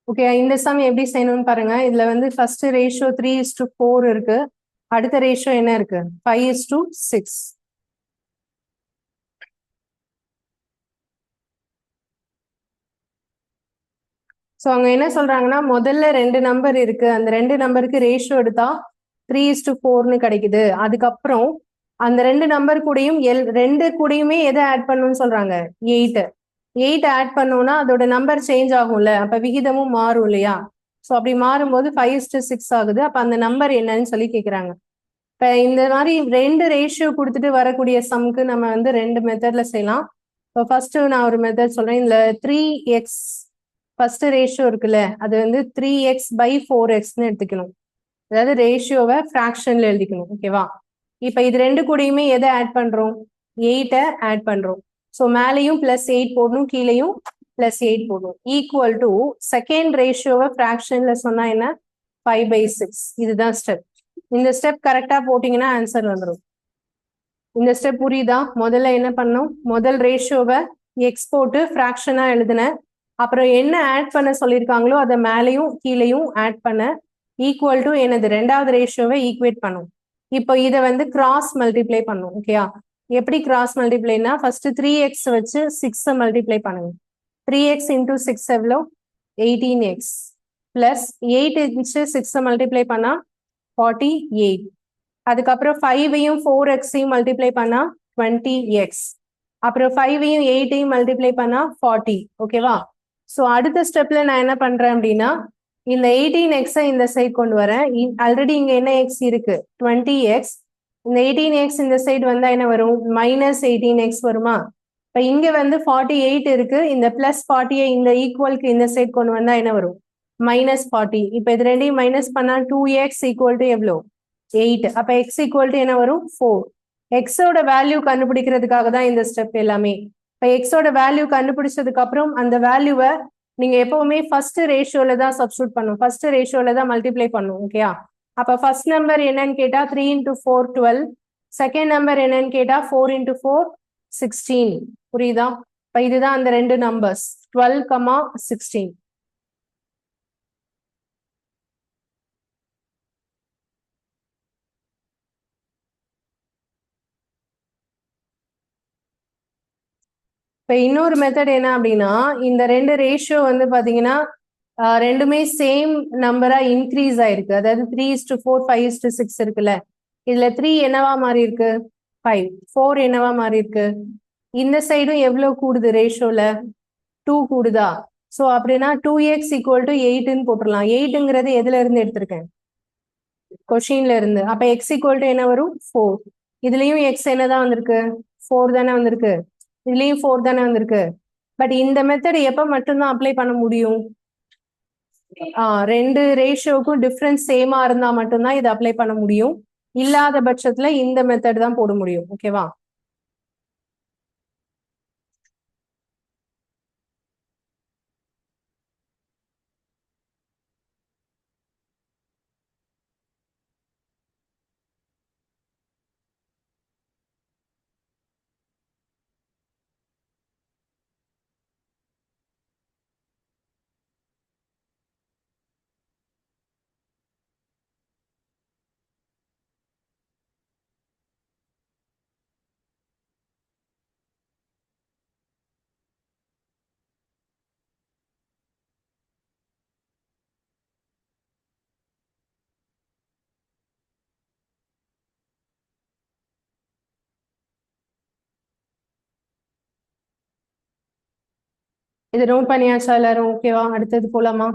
ஓகே, இந்த சம் எப்படி செய்யணும்னு பாருங்க. இதுல வந்து ஃபர்ஸ்ட் ரேஷியோ 3:4 இருக்கு. அடுத்த ரேஷியோ என்ன இருக்கு? 5:6. ஸோ அவங்க என்ன சொல்றாங்கன்னா, முதல்ல ரெண்டு நம்பர் இருக்கு, அந்த ரெண்டு நம்பருக்கு ரேஷியோ எடுத்தா 3:4ன்னு கிடைக்குது. அதுக்கப்புறம் அந்த ரெண்டு நம்பர் கூடயும் ரெண்டு கூடயுமே எதை ஆட் பண்ணணும்னு சொல்றாங்க? 8. 8 ஆட் பண்ணோம்னா அதோட நம்பர் சேஞ்ச் ஆகும்ல, அப்ப விகிதமும் மாறும் இல்லையா? ஸோ அப்படி மாறும்போது 5:6 ஆகுது. அப்ப அந்த நம்பர் என்னன்னு சொல்லி கேக்குறாங்க. இப்ப இந்த மாதிரி ரெண்டு ரேஷியோ கொடுத்துட்டு வரக்கூடிய சம்க்கு நம்ம வந்து ரெண்டு மெத்தட்ல செய்யலாம். இப்போ ஃபர்ஸ்ட் நான் ஒரு மெத்தட் சொல்றேன். இதுல 3x ஃபர்ஸ்ட் ரேஷியோ இருக்குல்ல, அது வந்து 3x/4xன்னு எடுத்துக்கணும். அதாவது ரேஷியோவை ஃப்ராக்ஷன்ல எழுதிக்கணும். ஓகேவா? இப்ப இது ரெண்டு கூடயுமே எதை ஆட் பண்றோம்? 8 ஆட் பண்றோம். ஸோ மேலேயும் +8 போடணும், கீழேயும் +8 போடணும். ஈக்குவல் டு செகண்ட் ரேஷியோவை ஃப்ராக்ஷன்ல சொன்னா என்ன? 5/6. இதுதான் ஸ்டெப். இந்த ஸ்டெப் கரெக்டா போட்டீங்கன்னா ஆன்சர் வந்துடும். இந்த ஸ்டெப் புரியுதா? முதல்ல என்ன பண்ணணும்? முதல் ரேஷியோவை எக்ஸ் போட்டு ஃப்ராக்ஷனா எழுதினேன். அப்புறம் என்ன ஆட் பண்ண சொல்லியிருக்காங்களோ அதை மேலேயும் கீழேயும் ஆட் பண்ண ஈக்குவல் டு எனது ரெண்டாவது ரேஷியோவை ஈக்குவேட் பண்ணும். இப்போ இதை வந்து கிராஸ் மல்டிப்ளை பண்ணும். ஓகேயா? எப்படி கிராஸ் மல்டிப்ளைனா, ஃபர்ஸ்ட் 3x வச்சு 6 மல்டிப்ளை பண்ணுங்க. 3x இன்டூ 6 எவ்வளோ? 18x பிளஸ் 8 இன்ச்சு 6 மல்டிப்ளை பண்ணா 48. அதுக்கப்புறம் 5ஐயும் 4xையும் மல்டிப்ளை பண்ணா 20x. அப்புறம் 5ஐயும் 8ஐயும் மல்டிப்ளை பண்ணா 40. ஓகேவா? ஸோ அடுத்த ஸ்டெப்ல நான் என்ன பண்றேன் அப்படின்னா, இந்த 18x இந்த சைடு கொண்டு வரேன். ஆல்ரெடி இங்க என்ன எக்ஸ் இருக்கு? 20x. இந்த 18x இந்த சைடு வந்தா என்ன வரும்? -18x வருமா? இப்ப இங்க வந்து 48 இருக்கு. இந்த +40 இந்த ஈக்குவலுக்கு இந்த சைடு கொண்டு வந்தா என்ன வரும்? -40. இப்ப இது ரெண்டையும் மைனஸ் பண்ணா 2x ஈக்குவல் டு எவ்வளோ? 8. அப்ப x ஈக்குவல் டு என்ன வரும்? 4. எக்ஸோட வேல்யூ கண்டுபிடிக்கிறதுக்காக தான் இந்த ஸ்டெப் எல்லாமே. இப்ப எக்ஸோட வேல்யூ கண்டுபிடிச்சதுக்கு அப்புறம் அந்த வேல்யூவை நீங்க எப்பவுமே ஃபர்ஸ்ட் ரேஷியோல தான் சப்ஸ்டியூட் பண்ணும். ஃபர்ஸ்ட் ரேஷியோல தான் மல்டிப்ளை பண்ணும். ஓகேயா? அப்ப ஃபர்ஸ்ட் நம்பர் என்னன்னு கேட்டா 3 × 4 12. செகண்ட் நம்பர் என்னன்னு கேட்டா 4 × 4 16. புரியுதா? இப்ப இதுதான் அந்த ரெண்டு நம்பர்ஸ் 12, 16. இப்ப இன்னொரு மெத்தட் என்ன அப்படின்னா, இந்த ரெண்டு ரேஷியோ வந்து பாத்தீங்கன்னா ரெண்டுமே சேம் நம்பரா இன்க்ரீஸ் ஆயிருக்கு. அதாவது 3:4 5:6 இருக்குல்ல, இதுல 3 என்னவா மாறி இருக்கு? 5. 4 என்னவா மாறி இருக்கு? இந்த சைடும் எவ்வளவு கூடுது ரேஷியோல? 2 கூடுதா? சோ அப்படின்னா 2x ஈக்குவல் டு 8ன்னு போட்டுடலாம். 8ங்கிறது எதுல இருந்து எடுத்திருக்கேன்? கொஷின்ல இருந்து. அப்ப x ஈக்குவல் டு என்ன வரும்? 4. இதுலயும் x என்னதான் வந்திருக்கு? 4 தானே வந்திருக்கு. இதுலயும் 4 தானே வந்திருக்கு. பட் இந்த மெத்தட் எப்ப மட்டும்தான் அப்ளை பண்ண முடியும்? ரெண்டு ரேஷியோக்கும் டிஃபரன்ஸ் சேமா இருந்தா மட்டும்தான் இதை அப்ளை பண்ண முடியும். இல்லாத பட்சத்துல இந்த மெத்தட் தான் போட முடியும். ஓகேவா? இது நோட் பண்ணியாச்சா எல்லாரும்? ஓகேவா? அடுத்தது போலாமா?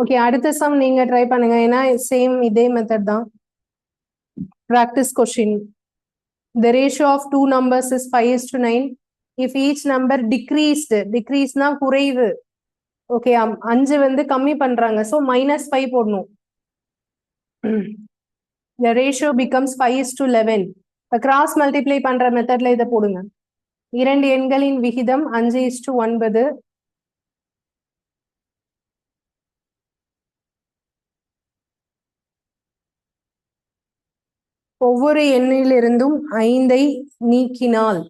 ஓகே, அடுத்த சம் நீங்க ட்ரை பண்ணுங்க. ஏன்னா சேம் இதே மெத்தட் தான். Practice question. The ratio of two numbers is 5:9. If each number decreased, decrease na குறைவு. ஓகே, 5 வந்து கம்மி பண்றாங்க. So -5 போடணும். The ratio becomes 5:11. Cross multiply பண்ற மெத்தட்ல இதை போடுங்க. இரண்டு எண்களின் விகிதம் 5:9. ஒவ்வொரு எண்ணிலிருந்தும் 5 நீக்கினால்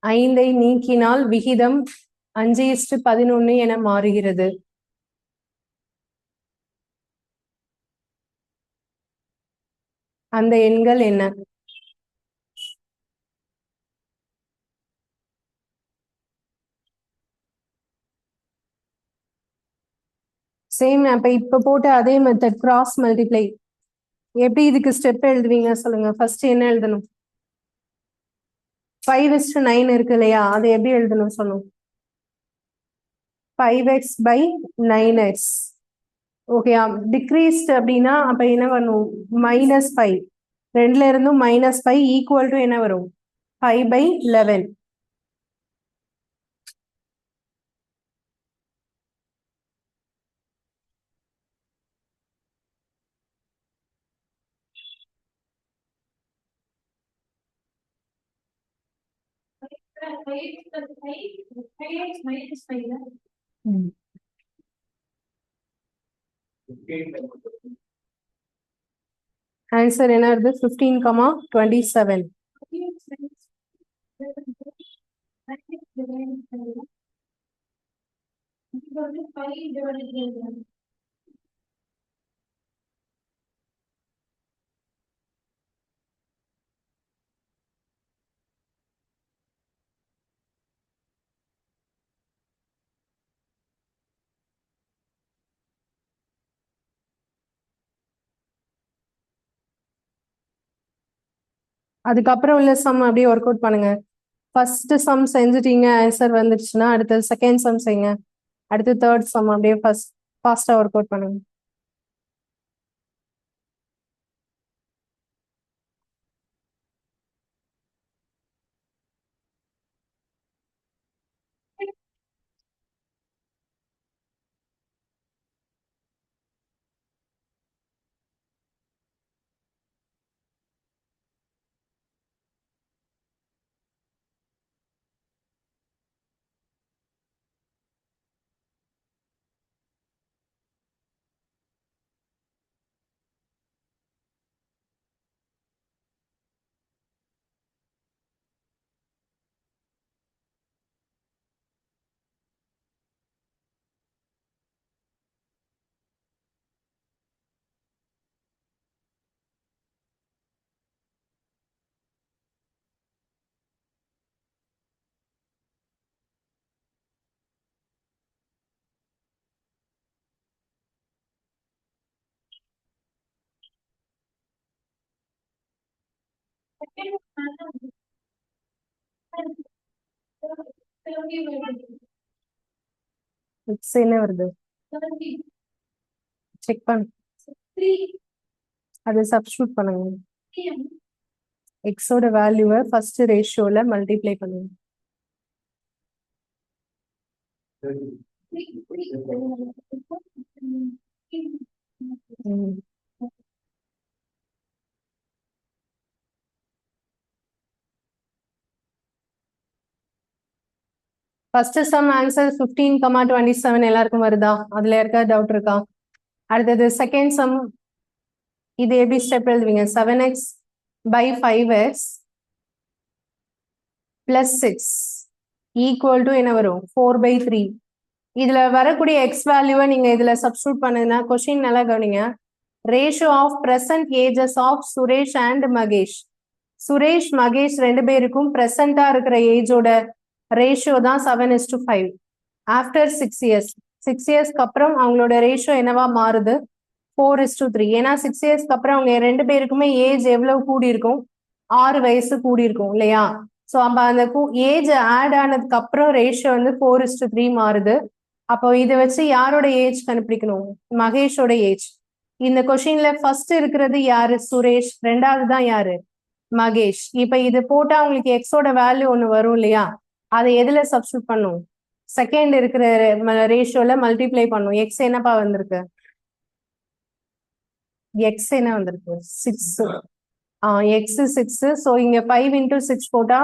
ஐந்தை நீக்கினால் விகிதம் 5:11 என மாறுகிறது. அந்த எண்கள் என்ன? சேம். இப்ப போட்ட அதே மெத்தட் கிராஸ் மல்டிப்ளை. எப்படி இதுக்கு ஸ்டெப் எழுதுவீங்க சொல்லுங்க. ஃபர்ஸ்ட் என்ன எழுதணும்? 5:9 இருக்கு இல்லையா, அது எப்படி எழுதணும் சொல்லுங்க. 5x by 9x. Okay, decreased அப்படின்னா அப்ப என்ன பண்ணும்? -5. ரெண்டுல இருந்தும் -5 ஈக்குவல் டு என்ன வரும்? 5/11. ஆன்சர் என்ன வருது? 15,27. அதுக்கப்புறம் உள்ள சம் அப்படியே ஒர்க் அவுட் பண்ணுங்க. ஃபர்ஸ்ட் சம் செஞ்சுட்டீங்க, ஆன்சர் வந்துருச்சுன்னா அடுத்து செகண்ட் சம் செய்யுங்க. அடுத்து தேர்ட் சம் அப்படியே ஃபாஸ்டா ஒர்க் அவுட் பண்ணுங்க. என்ன வருது செக் பண்ணு. அது சப்ஸ்டிட்யூட் பண்ணுங்க. எக்ஸோட வேல்யூவை ஃபர்ஸ்ட் ரேஷியோல மல்டிப்ளை பண்ணுங்க. ஃபர்ஸ்ட் சம் ஆன்சர் 15,27 எல்லாருக்கும் வருதா? அதுல இருக்க டவுட் இருக்கா? அடுத்தது செகண்ட் சம். இது எப்படி ஸ்டெப் எழுதுவீங்க? 7x by 5x plus 6 equal to என்ன வரும்? 4/3. இதுல வரக்கூடிய எக்ஸ் வேல்யூவை நீங்க இதுல சப்ஸ்டிட்யூட் பண்ணுங்கன்னா கொஸ்டின் நல்லா கவனிங்க. Ratio of present ages of Suresh and Mahesh. Suresh Mahesh ரெண்டு பேருக்கும் பிரசண்டா இருக்கிற ஏஜோட ரேஷியோ தான் 7:5 ஆஃப்டர் 6 years. 6 இயர்ஸ்க்கு அப்புறம் அவங்களோட ரேஷியோ என்னவா மாறுது 4:3. ஏன்னா 6 இயர்ஸ்க்கு அப்புறம் அவங்க 2 பேருக்குமே ஏஜ் எவ்வளவு கூடி இருக்கும் 6 வயசு கூடி இருக்கும் இல்லையா? ஸோ அப்ப அந்த ஏஜ் ஆட் ஆனதுக்கு அப்புறம் ரேஷியோ வந்து 4:3 மாறுது. அப்போ இதை வச்சு யாரோட ஏஜ் கண்டுபிடிக்கணும்? மகேஷோட ஏஜ். இந்த கொஸ்டின்ல ஃபர்ஸ்ட் இருக்கிறது யாரு? சுரேஷ். ரெண்டாவது தான் யாரு? மகேஷ். இப்ப இது போட்டா உங்களுக்கு எக்ஸோட வேல்யூ ஒண்ணு வரும் இல்லையா? அதை எதுல சப்ஸ்டியூட் பண்ணும்? செகண்ட் இருக்கிற ரேஷியோல மல்டிப்ளை பண்ணும். எக்ஸ் என்னப்பா வந்திருக்கு? எக்ஸ் என்ன வந்திருக்கு? 6. எக்ஸ் 6. ஸோ இங்க 5 into 6 போட்டா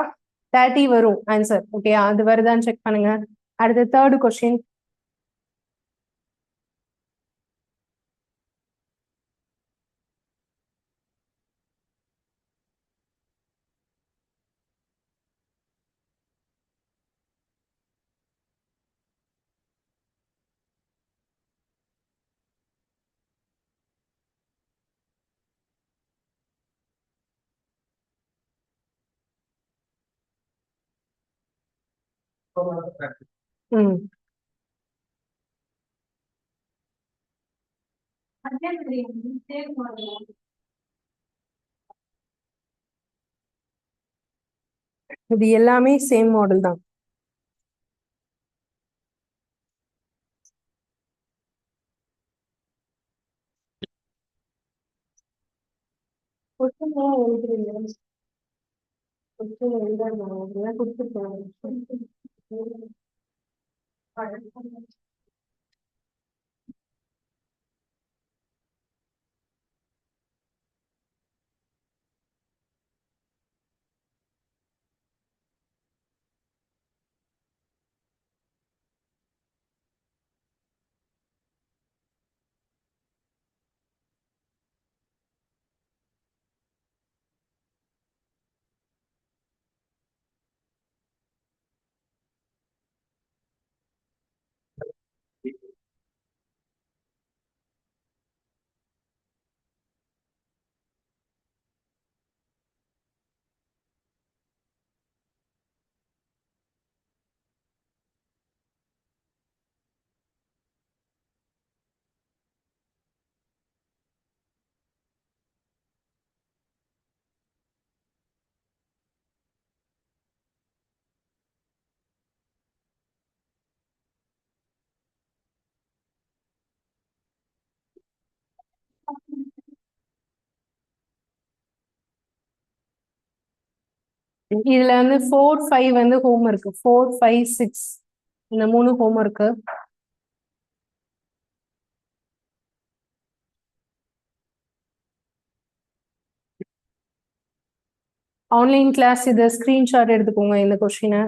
30 வரும் ஆன்சர். ஓகே, அது வருதான்னு செக் பண்ணுங்க. அடுத்து தேர்ட் கொஸ்டின். ம் இது எல்லாமே சேம் மாடல் தான். இதுல வந்து 4, 5 வந்து ஹோம் இருக்கு. 4, 5, 6 இந்த 3 ஹோம் இருக்கு. ஆன்லைன் கிளாஸ் இது ஸ்கிரீன்ஷாட் எடுத்துக்கோங்க இந்த கொஸ்டினை.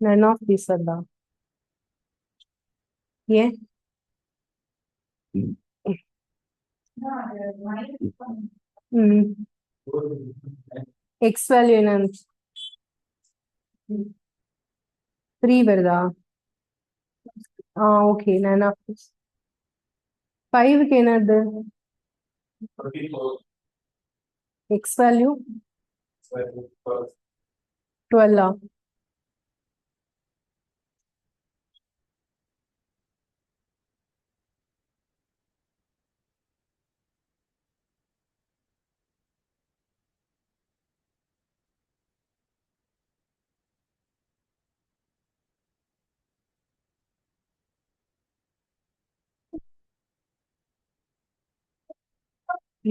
நன் ஆஃப் தீஸ் ஆர் தான். ஏன்? எக்ஸ் வேல்யூ என்ன? 3 வருதா? ஓகே. None of these. 5க்கு என்னது? X value 12.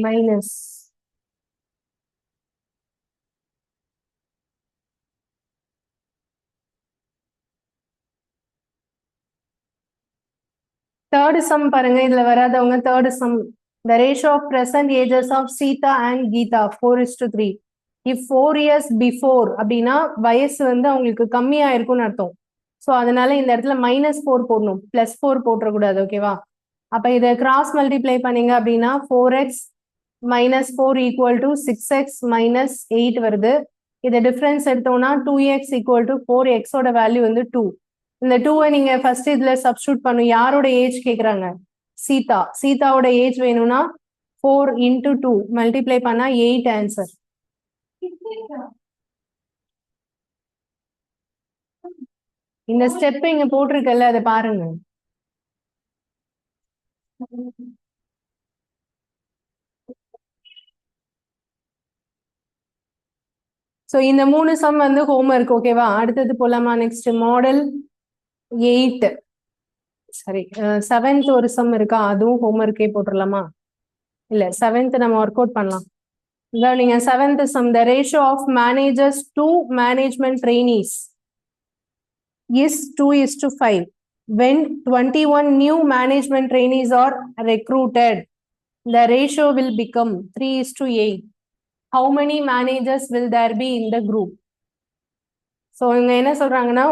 Minus third sum பாருங்க. இதுல வராதவங்க third sum. The ratio of present ages of Sita and Geeta 4:3. If 4 years before அப்படின்னா வயசு வந்து அவங்களுக்கு கம்மியா இருக்கும்னு அர்த்தம். ஸோ அதனால இந்த இடத்துல -4 போடணும், +4 போட்டுறக்கூடாது. ஓகேவா? அப்ப இதை கிராஸ் மல்டிப்ளை பண்ணீங்க அப்படின்னா 4x minus 4 equal to 6x minus 8 வருது. இதை டிஃபரன்ஸ் எடுத்தோம்னா 2x equal to 4x ஓட வேல்யூ வந்து 2. இந்த 2-ஐ நீங்க ஃபர்ஸ்ட் இதுல சப்ஸ்டியூட் பண்ணும். யாரோட ஏஜ் கேக்குறாங்க? சீதா. சீதாவோட ஏஜ் வேணும்னா 4 into 2 மல்டிப்ளை பண்ணா 8 ஆன்சர். இந்த ஸ்டெப் இங்க போட்டிருக்கல அதை பாருங்க. சோ இந்த 3 சம் வந்து ஹோம்ஒர்க். ஓகேவா? அடுத்தது போலாமா? நெக்ஸ்ட் மாடல் 8 சரி 7th ஒரு சம் இருக்கா? அதுவும் ஹோம்ஒர்க்கே போட்டுடலாமா? இல்ல 7th நம்ம ஒர்க் அவுட் பண்ணலாம். நீங்க 7th sum, the ratio of managers to management trainees is 2:5. When 21 new management trainees are recruited, the ratio will become 3:8. How many managers will there be in the group? So இவங்க என்ன சொல்றாங்கன்னா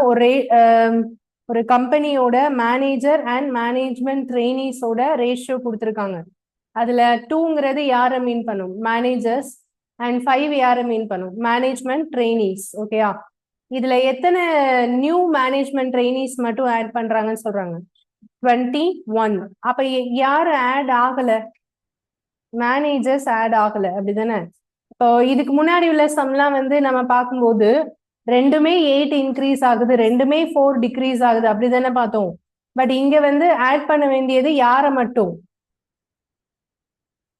ஒரு கம்பெனியோட மேனேஜர் அண்ட் மேனேஜ்மெண்ட் ட்ரெயினிஸோட ரேஷியோ கொடுத்துருக்காங்க. அதுல 2ங்கிறது யாரை மீன் பண்ணும்? மேனேஜர்ஸ். அண்ட் 5 யாரை மீன் பண்ணும்? Management trainees. ஓகேயா? இதுல எத்தனை நியூ மேனேஜ்மெண்ட் ட்ரெயினிஸ் மட்டும் ஆட் பண்றாங்கன்னு சொல்றாங்க? 21. அப்ப யாரு ஆட் ஆகல? மேனேஜர்ஸ் ஆட் ஆகல, அப்படிதானே? இப்போ இதுக்கு முன்னாடி உள்ள சம்லாம் வந்து நம்ம பார்க்கும்போது ரெண்டுமே 8 இன்க்ரீஸ் ஆகுது, ரெண்டுமே 4 டிக்ரீஸ் ஆகுது, அப்படிதானே பார்த்தோம். பட் இங்க வந்து ஆட் பண்ண வேண்டியது யாரை மட்டும்?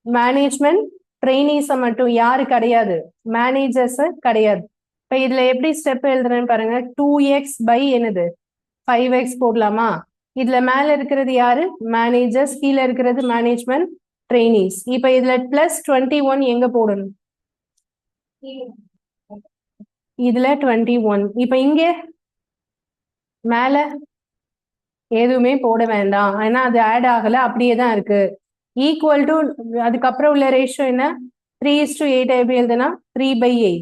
மேனேஜ்மெண்ட் ட்ரெயினிஸை மட்டும். யாரு கிடையாது? மேனேஜர்ஸ் கிடையாது. இப்ப இதுல எப்படி ஸ்டெப் எழுதுறேன்னு பாருங்க. 2x பை என்னது? 5x போடலாமா? இதுல மேல இருக்கிறது யாரு? மேனேஜர்ஸ். கீழே இருக்கிறது மேனேஜ்மெண்ட் ட்ரெயினிஸ். இப்ப இதுல பிளஸ் 21 எங்க போடணும்? இதுல 21. இப்ப இங்க மேல எதுவுமே போட வேண்டாம், ஏன்னா அது ஆட் ஆகல, அப்படியே தான் இருக்கு. ஈக்குவல் டு அதுக்கப்புறம் உள்ள ரேஷியோ என்ன? 3:8 எப்படி எழுதுனா? 3/8.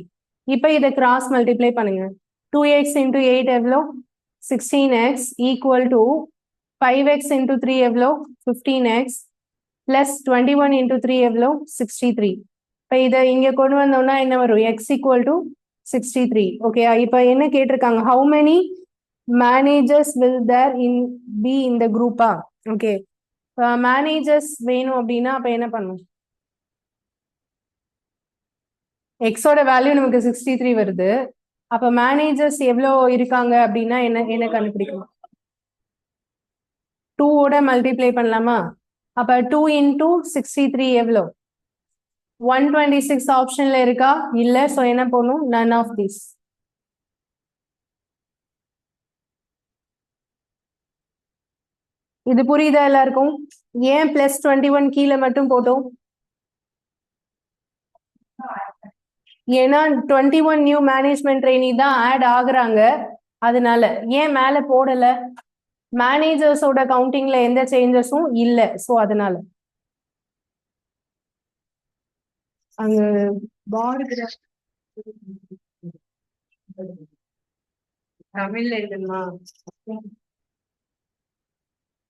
இப்ப இதை கிராஸ் மல்டிப்ளை பண்ணுங்க. 2x into 8 எவ்வளோ? 16x equal to 5x into 3 எவ்வளோ? 15x பிளஸ் 21 into 3 எவ்வளோ? 63. இப்ப இதை இங்க கொண்டு வந்தோம்னா என்ன வரும்? x equal to 63. ஓகேயா? இப்ப என்ன கேட்டிருக்காங்க? how many managers will there be in the group? Okay, managers வேணும் அப்படின்னா அப்ப என்ன பண்ணும்? எக்ஸோட வேல்யூ நமக்கு 63 வருது. அப்ப மேனேஜர்ஸ் எவ்வளோ இருக்காங்க அப்படின்னா என்ன என்ன கண்டுபிடிக்கணும்? 2 ஓட மல்டிப்ளை பண்ணலாமா? அப்ப 2 into 63 எவ்வளோ? 126 ஆப்ஷன்ல இருக்கா? இல்ல. சோ என்ன போடணும்? none of these. இது புரியுதா எல்லாருக்கும்? ஏன் பிளஸ் 21 கீழே மட்டும் போட்டோம்? ஏன்னா 21 நியூ மேனேஜ்மெண்ட் ட்ரெயினி தான் ஆட் ஆகுறாங்க, அதனால. ஏன் மேல போடல? மேனேஜர்ஸோட கவுண்டிங்ல எந்த சேஞ்சஸும் இல்ல, சோ அதனால. அங்க தமிழ்ல எழுதுமா?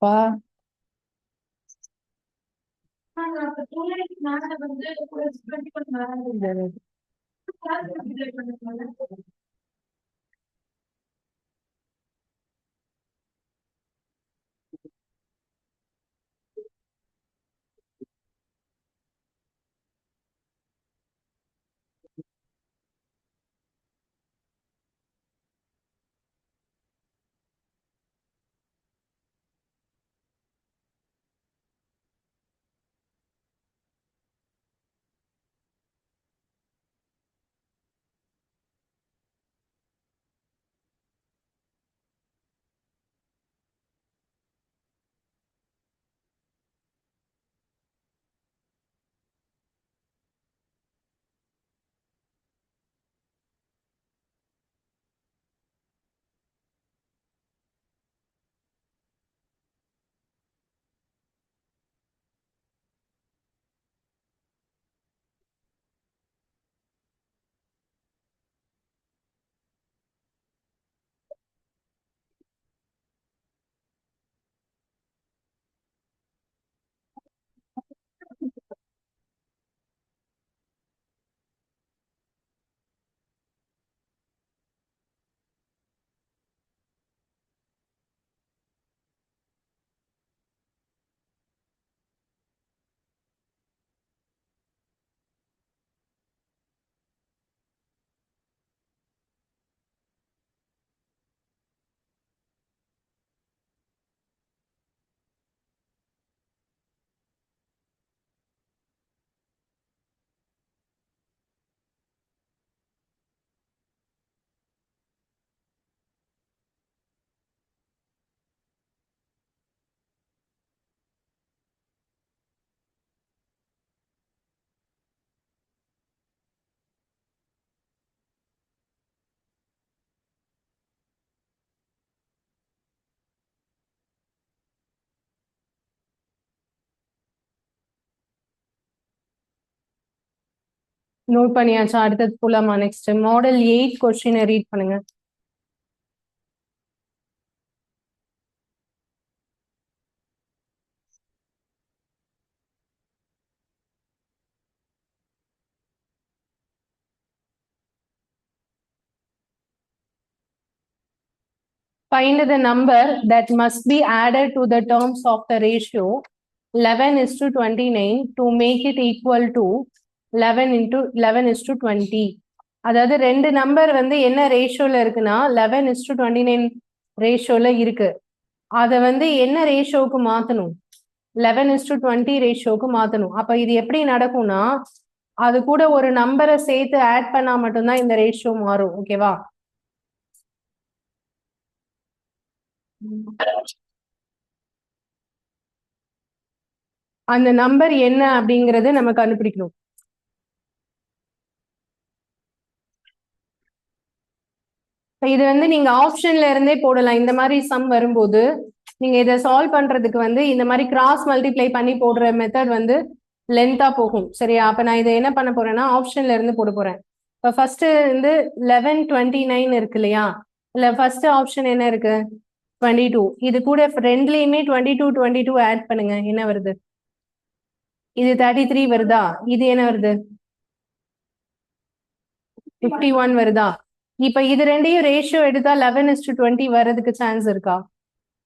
பா நோட் பண்ணியாச்சா? அடுத்தது போலாமா? நெக்ஸ்ட் மாடல் 8 கொஸ்டினை ரீட் பண்ணுங்க. Find the number that must be added to the terms of the ratio 11:29 to make it equal to 11:20. அதாவது ரெண்டு நம்பர் வந்து என்ன ரேஷியோல இருக்குன்னா 11:29 ரேஷியோல இருக்கு. அதை வந்து என்ன ரேஷியோவுக்கு மாத்தணும்? 11:20 ரேஷியோவுக்கு மாத்தணும். அப்ப இது எப்படி நடக்கும்னா, அது கூட ஒரு நம்பரை சேர்த்து ஆட் பண்ணா மட்டும்தான் இந்த ரேஷியோ மாறும். ஓகேவா? அந்த நம்பர் என்ன அப்படிங்கறத நம்ம கண்டுபிடிக்கணும். இது வந்து நீங்க ஆப்ஷன்ல இருந்தே போடலாம். இந்த மாதிரி சம் வரும்போது நீங்க இதை சால்வ் பண்றதுக்கு வந்து இந்த மாதிரி கிராஸ் மல்டிப்ளை பண்ணி போடுற மெத்தட் வந்து லென்த்தா போகும். சரியா? அப்ப நான் இதை என்ன பண்ண போறேன்னா ஆப்ஷன்ல இருந்து போட போறேன். இப்போ ஃபர்ஸ்ட் வந்து 11:29 இருக்கு இல்லையா? இல்ல ஃபர்ஸ்ட் ஆப்ஷன் என்ன இருக்கு? 22. இது கூட ரெண்டுலயுமே 22 ஆட் பண்ணுங்க. என்ன வருது? இது 33 வருதா? இது என்ன வருது? 51 வருதா? இப்ப இது ரெண்டையும் ரேஷியோ எடுத்தா 11:20 வர்றதுக்கு சான்ஸ் இருக்கா?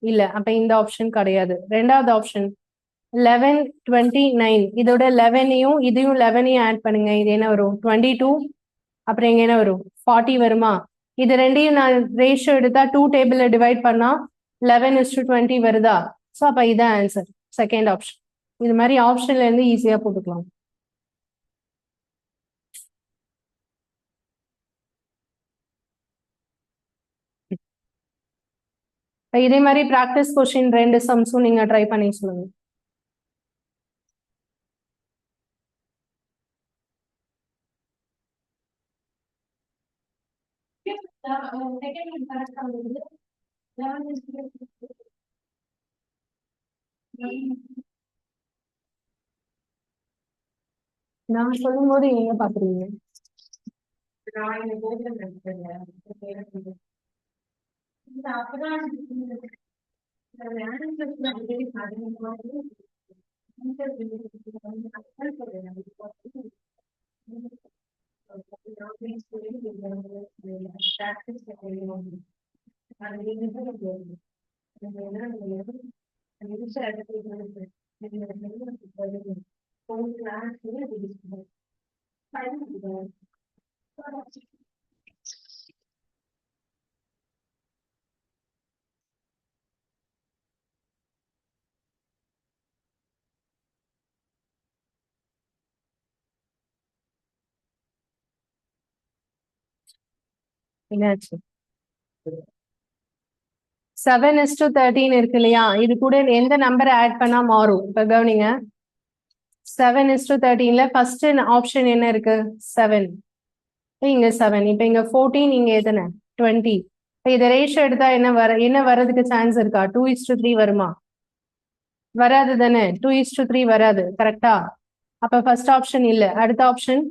இல்ல. அப்ப இந்த ஆப்ஷன் கிடையாது. ரெண்டாவது ஆப்ஷன் 11:29 இதோட 11ஐயும் இதையும் 11ஐயும் ஆட் பண்ணுங்க. இது என்ன வரும்? 22. அப்புறம் இங்க என்ன வரும்? 40 வருமா? இது ரெண்டையும் நான் ரேஷியோ எடுத்தா 2 டேபிள்ல டிவைட் பண்ணா 11:20 வருதா? ஸோ அப்ப இதான் ஆன்சர். Second option. இது மாதிரி ஆப்ஷன்ல இருந்து ஈஸியா போட்டுக்கலாம். இதே மாதிரி ப்ராக்டிஸ் கொஸ்டின் ரெண்டு சம்ஸும் நீங்க ட்ரை பண்ணி சொல்லுங்க. நான் சொல்லும் போது எங்க பாக்குறீங்க? என்னாச்சு? 7:13 இருக்கு இல்லையா? இது கூட எந்த நம்பரை ஆட் பண்ணா மாறும்? இப்ப கவனிங்க. 7:13ல ஃபர்ஸ்ட் ஆப்ஷன் என்ன இருக்கு? 7. இங்க 7. இப்ப இங்க 14, இங்க எத்தனை? 20. இப்ப இதை ரேஷியோ எடுத்தா என்ன வர்றதுக்கு சான்ஸ் இருக்கா? 2:3 வருமா? வராது தானே? 2:3 வராது. கரெக்டா? அப்ப ஃபர்ஸ்ட் ஆப்ஷன் இல்ல. அடுத்த ஆப்ஷன்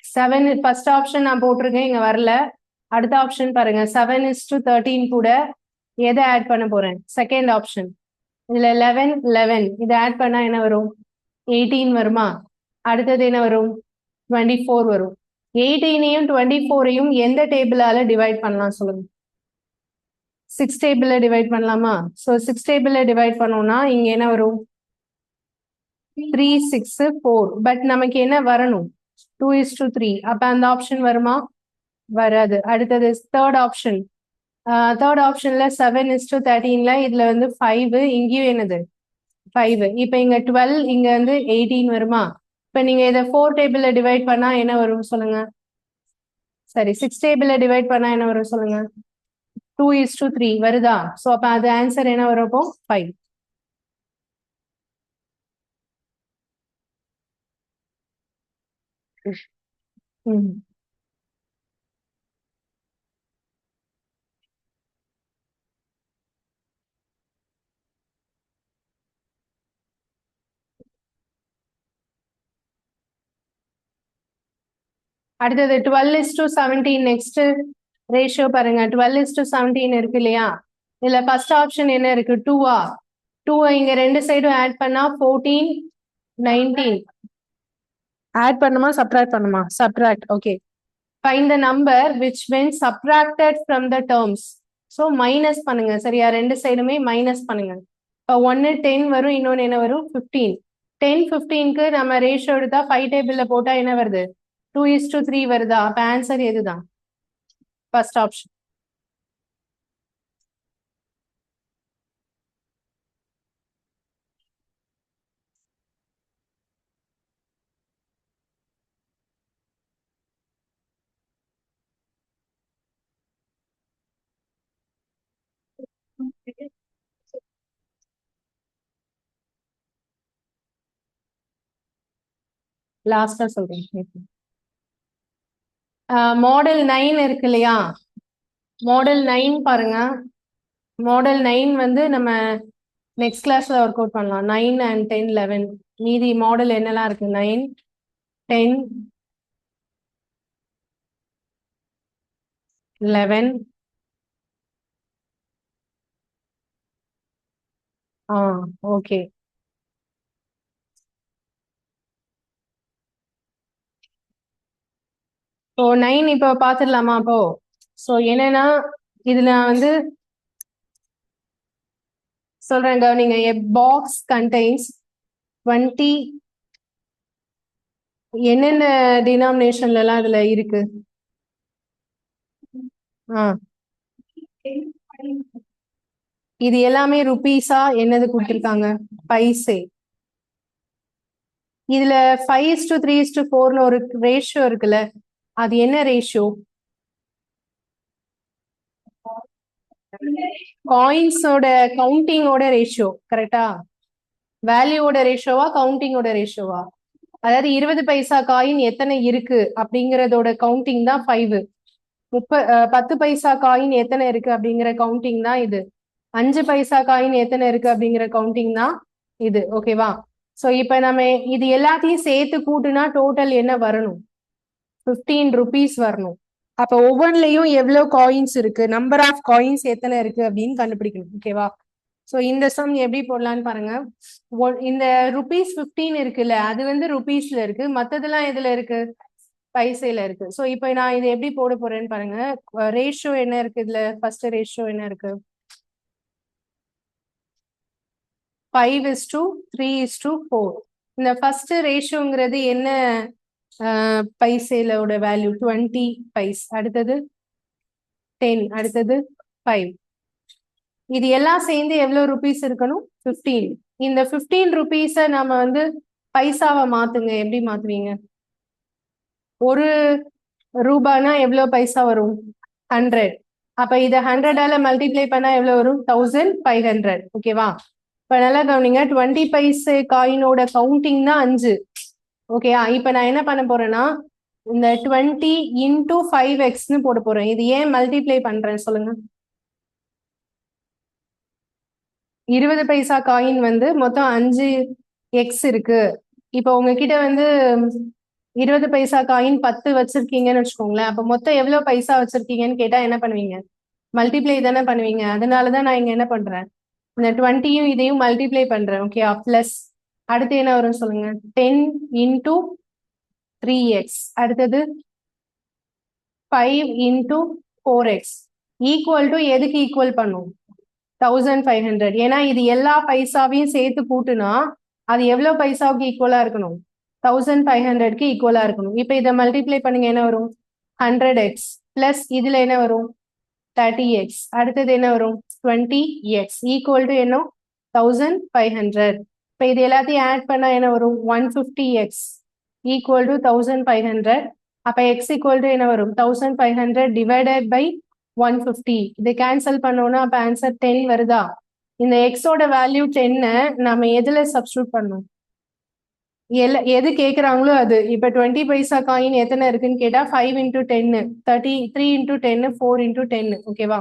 7. ஃபர்ஸ்ட் ஆப்ஷன் நான் போட்டிருக்கேன், இங்க வரல. அடுத்த ஆப்ஷன் பாருங்க. 7:13 கூட எதை ஆட் பண்ண போறேன்? Second option. இதுல 11 இதை ஆட் பண்ணா என்ன வரும்? 18 வருமா? அடுத்தது என்ன வரும்? 24 வரும். 18ஐயும் 24ஐயும் எந்த டேபிளால டிவைட் பண்ணலாம் சொல்லுங்க? 6 டேபிள்ல டிவைட் பண்ணலாமா? ஸோ 6 டேபிள்ல டிவைட் பண்ணோம்னா இங்க என்ன வரும்? 3, 6, 4. பட் நமக்கு என்ன வரணும்? 2:3. அப்ப அந்த ஆப்ஷன் வருமா? வராது. அடுத்தது தேர்ட் ஆப்ஷன். தேர்ட் ஆப்ஷன்ல 7:13ல இதுல வந்து 5, இங்கேயும் என்னது? 5. இப்ப இங்க 12, இங்க வந்து 18 வருமா? இப்ப நீங்க இதை 4 டேபிள்ல டிவைட் பண்ணா என்ன வரும் சொல்லுங்க? சரி, 6 டேபிள்ல டிவைட் பண்ணா என்ன வரும் சொல்லுங்க? 2:3 வருதா? சோ அப்ப அது ஆன்சர் என்ன வரும்? அப்போ 5. ம். அடுத்தது 12:17 நெக்ஸ்ட் ரேஷியோ பாருங்க 12:17 இருக்கு இல்லையா இதுல ஃபர்ஸ்ட் ஆப்ஷன் என்ன இருக்கு 2-ஆ 2 இங்க ரெண்டு சைடும் ஆட் பண்ணா 14 19 ஆட் பண்ணுமா சப்ட்ராக்ட் பண்ணுமா subtract okay find the number which when subtracted from the terms so minus பண்ணுங்க சரியா ரெண்டு சைடுமே மைனஸ் பண்ணுங்க இப்போ ஒன்னு 10 வரும் இன்னொன்னு என்ன வரும் 15 10 15க்கு நம்ம ரேஷியோ எடுத்தா 5 டேபிள்ல போட்டா என்ன வருது 2:3 வருதா அப்ப ஆன்சர் எதுதான் ஃபர்ஸ்ட் ஆப்ஷன் லாஸ்டா சொல்றேன் மாடல் 9 இருக்கு இல்லையா மாடல் 9 பாருங்க மாடல் 9 வந்து நம்ம நெக்ஸ்ட் கிளாஸ்ல ஒர்க் அவுட் பண்ணலாம் 9 and 10 11 மீதி மாடல் என்னெல்லாம் இருக்கு 9 10 11 ஆ ஓகே ஸோ 9 இப்போ பார்த்துடலாமா அப்போ ஸோ என்னன்னா இதுல நான் வந்து சொல்றேன் கவனிங்க a box contains 20 என்னென்ன டினாமினேஷன்ல எல்லாம் இதுல இருக்கு ஆ இது எல்லாமே ருபீஸா என்னது கொடுத்திருக்காங்க பைசே இதுல 5:3:4 ஒரு ரேஷியோ இருக்குல்ல அது என்ன ரேஷியோ காயின்ஸோட கவுண்டிங்கோட ரேஷியோ கரெக்டா வேல்யூவோட ரேஷியோவா கவுண்டிங்கோட ரேஷியோவா அதாவது 20 பைசா காயின் எத்தனை இருக்கு அப்படிங்கறதோட கவுண்டிங் தான் 5 10 பைசா காயின் எத்தனை இருக்கு அப்படிங்கிற கவுண்டிங் தான் இது 5 பைசா காயின் எத்தனை இருக்கு அப்படிங்கிற கவுண்டிங் தான் இது ஓகேவா சோ இப்ப நம்ம இது எல்லாத்தையும் சேர்த்து கூட்டுனா டோட்டல் என்ன வரணும் 15 ருபீஸ் வரணும் அப்ப ஒவ்வொன்றிலையும் எவ்வளவு காயின்ஸ் இருக்கு நம்பர் ஆஃப் காயின்ஸ் எத்தனை இருக்கு அப்படின்னு கண்டுபிடிக்கணும் ஓகேவா சோ இந்த சம் எப்படி போடலான்னு பாருங்க இந்த ருபீஸ் 15 இருக்குல்ல அது வந்து ருபீஸ்ல இருக்கு மத்ததெல்லாம் எதுல இருக்கு பைசையில இருக்கு சோ இப்போ நான் இது எப்படி போட போறேன்னு பாருங்க ரேஷியோ என்ன இருக்கு இதுல ஃபர்ஸ்ட் ரேஷியோ என்ன இருக்கு 5:3:4 இந்த ஃபர்ஸ்ட் ரேஷியோங்கிறது என்ன பைசேலோட வேல்யூ 20 பைஸ் அடுத்தது 10 அடுத்தது 5 இது எல்லாம் சேர்ந்து எவ்வளவு ருபீஸ் இருக்கணும் 15 இந்த 15 ருபீஸ நம்ம வந்து பைசாவை மாத்துங்க எப்படி மாத்துவீங்க ஒரு ரூபானா எவ்வளவு பைசா வரும் 100 அப்ப இத 100ஆல மல்டிப்ளை பண்ணா எவ்வளவு வரும் 1500 ஓகேவா இப்ப நல்லா கவனிங்க 20 பைசே காயினோட கவுண்டிங் தான் 5 ஓகேயா இப்ப நான் என்ன பண்ண போறேன்னா இந்த 20 இன்டூ 5x போட போறேன் இது ஏன் மல்டிப்ளை பண்றேன் சொல்லுங்க 20 பைசா காயின் வந்து மொத்தம் 5x இருக்கு இப்ப உங்ககிட்ட வந்து 20 பைசா காயின் 10 வச்சிருக்கீங்கன்னு வச்சுக்கோங்களேன் அப்ப மொத்தம் எவ்வளவு பைசா வச்சிருக்கீங்கன்னு கேட்டா என்ன பண்ணுவீங்க மல்டிப்ளை தானே பண்ணுவீங்க அதனாலதான் நான் இங்க என்ன பண்றேன் இந்த 20யும் இதையும் மல்டிப்ளை பண்றேன் ஓகே பிளஸ் அடுத்து என்ன வரும் சொல்லுங்க 10 இன்டூ 3x அடுத்தது 5 இன்டூ 4x ஈக்குவல் டு எதுக்கு ஈக்குவல் பண்ணும் 1500 ஏன்னா இது எல்லா பைசாவையும் சேர்த்து கூட்டுனா அது எவ்வளவு பைசாவுக்கு ஈக்குவலா இருக்கணும் 1500க்கு ஈக்குவலா இருக்கணும் இப்ப இதை மல்டிப்ளை பண்ணுங்க என்ன வரும் 100x பிளஸ் இதுல என்ன வரும் 30x அடுத்தது என்ன வரும் 20x ஈக்குவல் டு என்ன 1500 இப்ப இது எல்லாத்தையும் ஆட் பண்ணா என்ன வரும் 150x ஈக்குவல் டு 1500 அப்ப x ஈக்குவல் டு என்ன வரும் 1500 டிவைடட் பை 150 இது கேன்சல் பண்ணோம்னா அப்ப ஆன்சர் 10 வருதா இந்த எக்ஸோட வேல்யூ 10 நம்ம எதுல சப்ஸ்டியூட் பண்ணோம் எது கேக்குறாங்களோ அது இப்ப 20 பைசா காயின் எத்தனை இருக்குன்னு கேட்டா 5 இன்டூ 10 3 இன்டூ 10 4 இன்டூ 10 ஓகேவா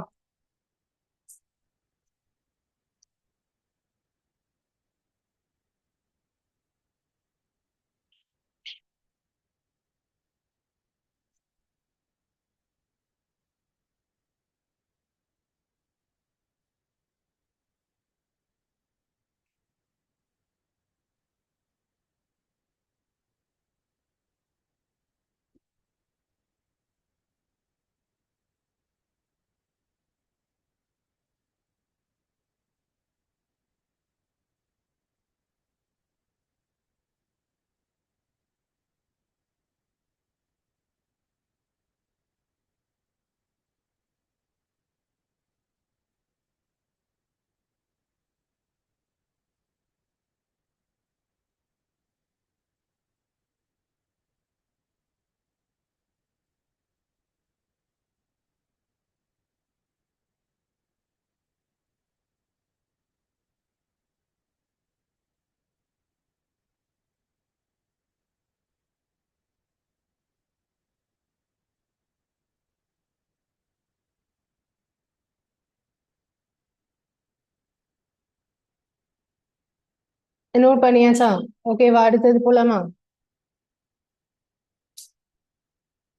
நோட் பண்ணியாச்சா? ஓகேவா? அடுத்தது போலாமா?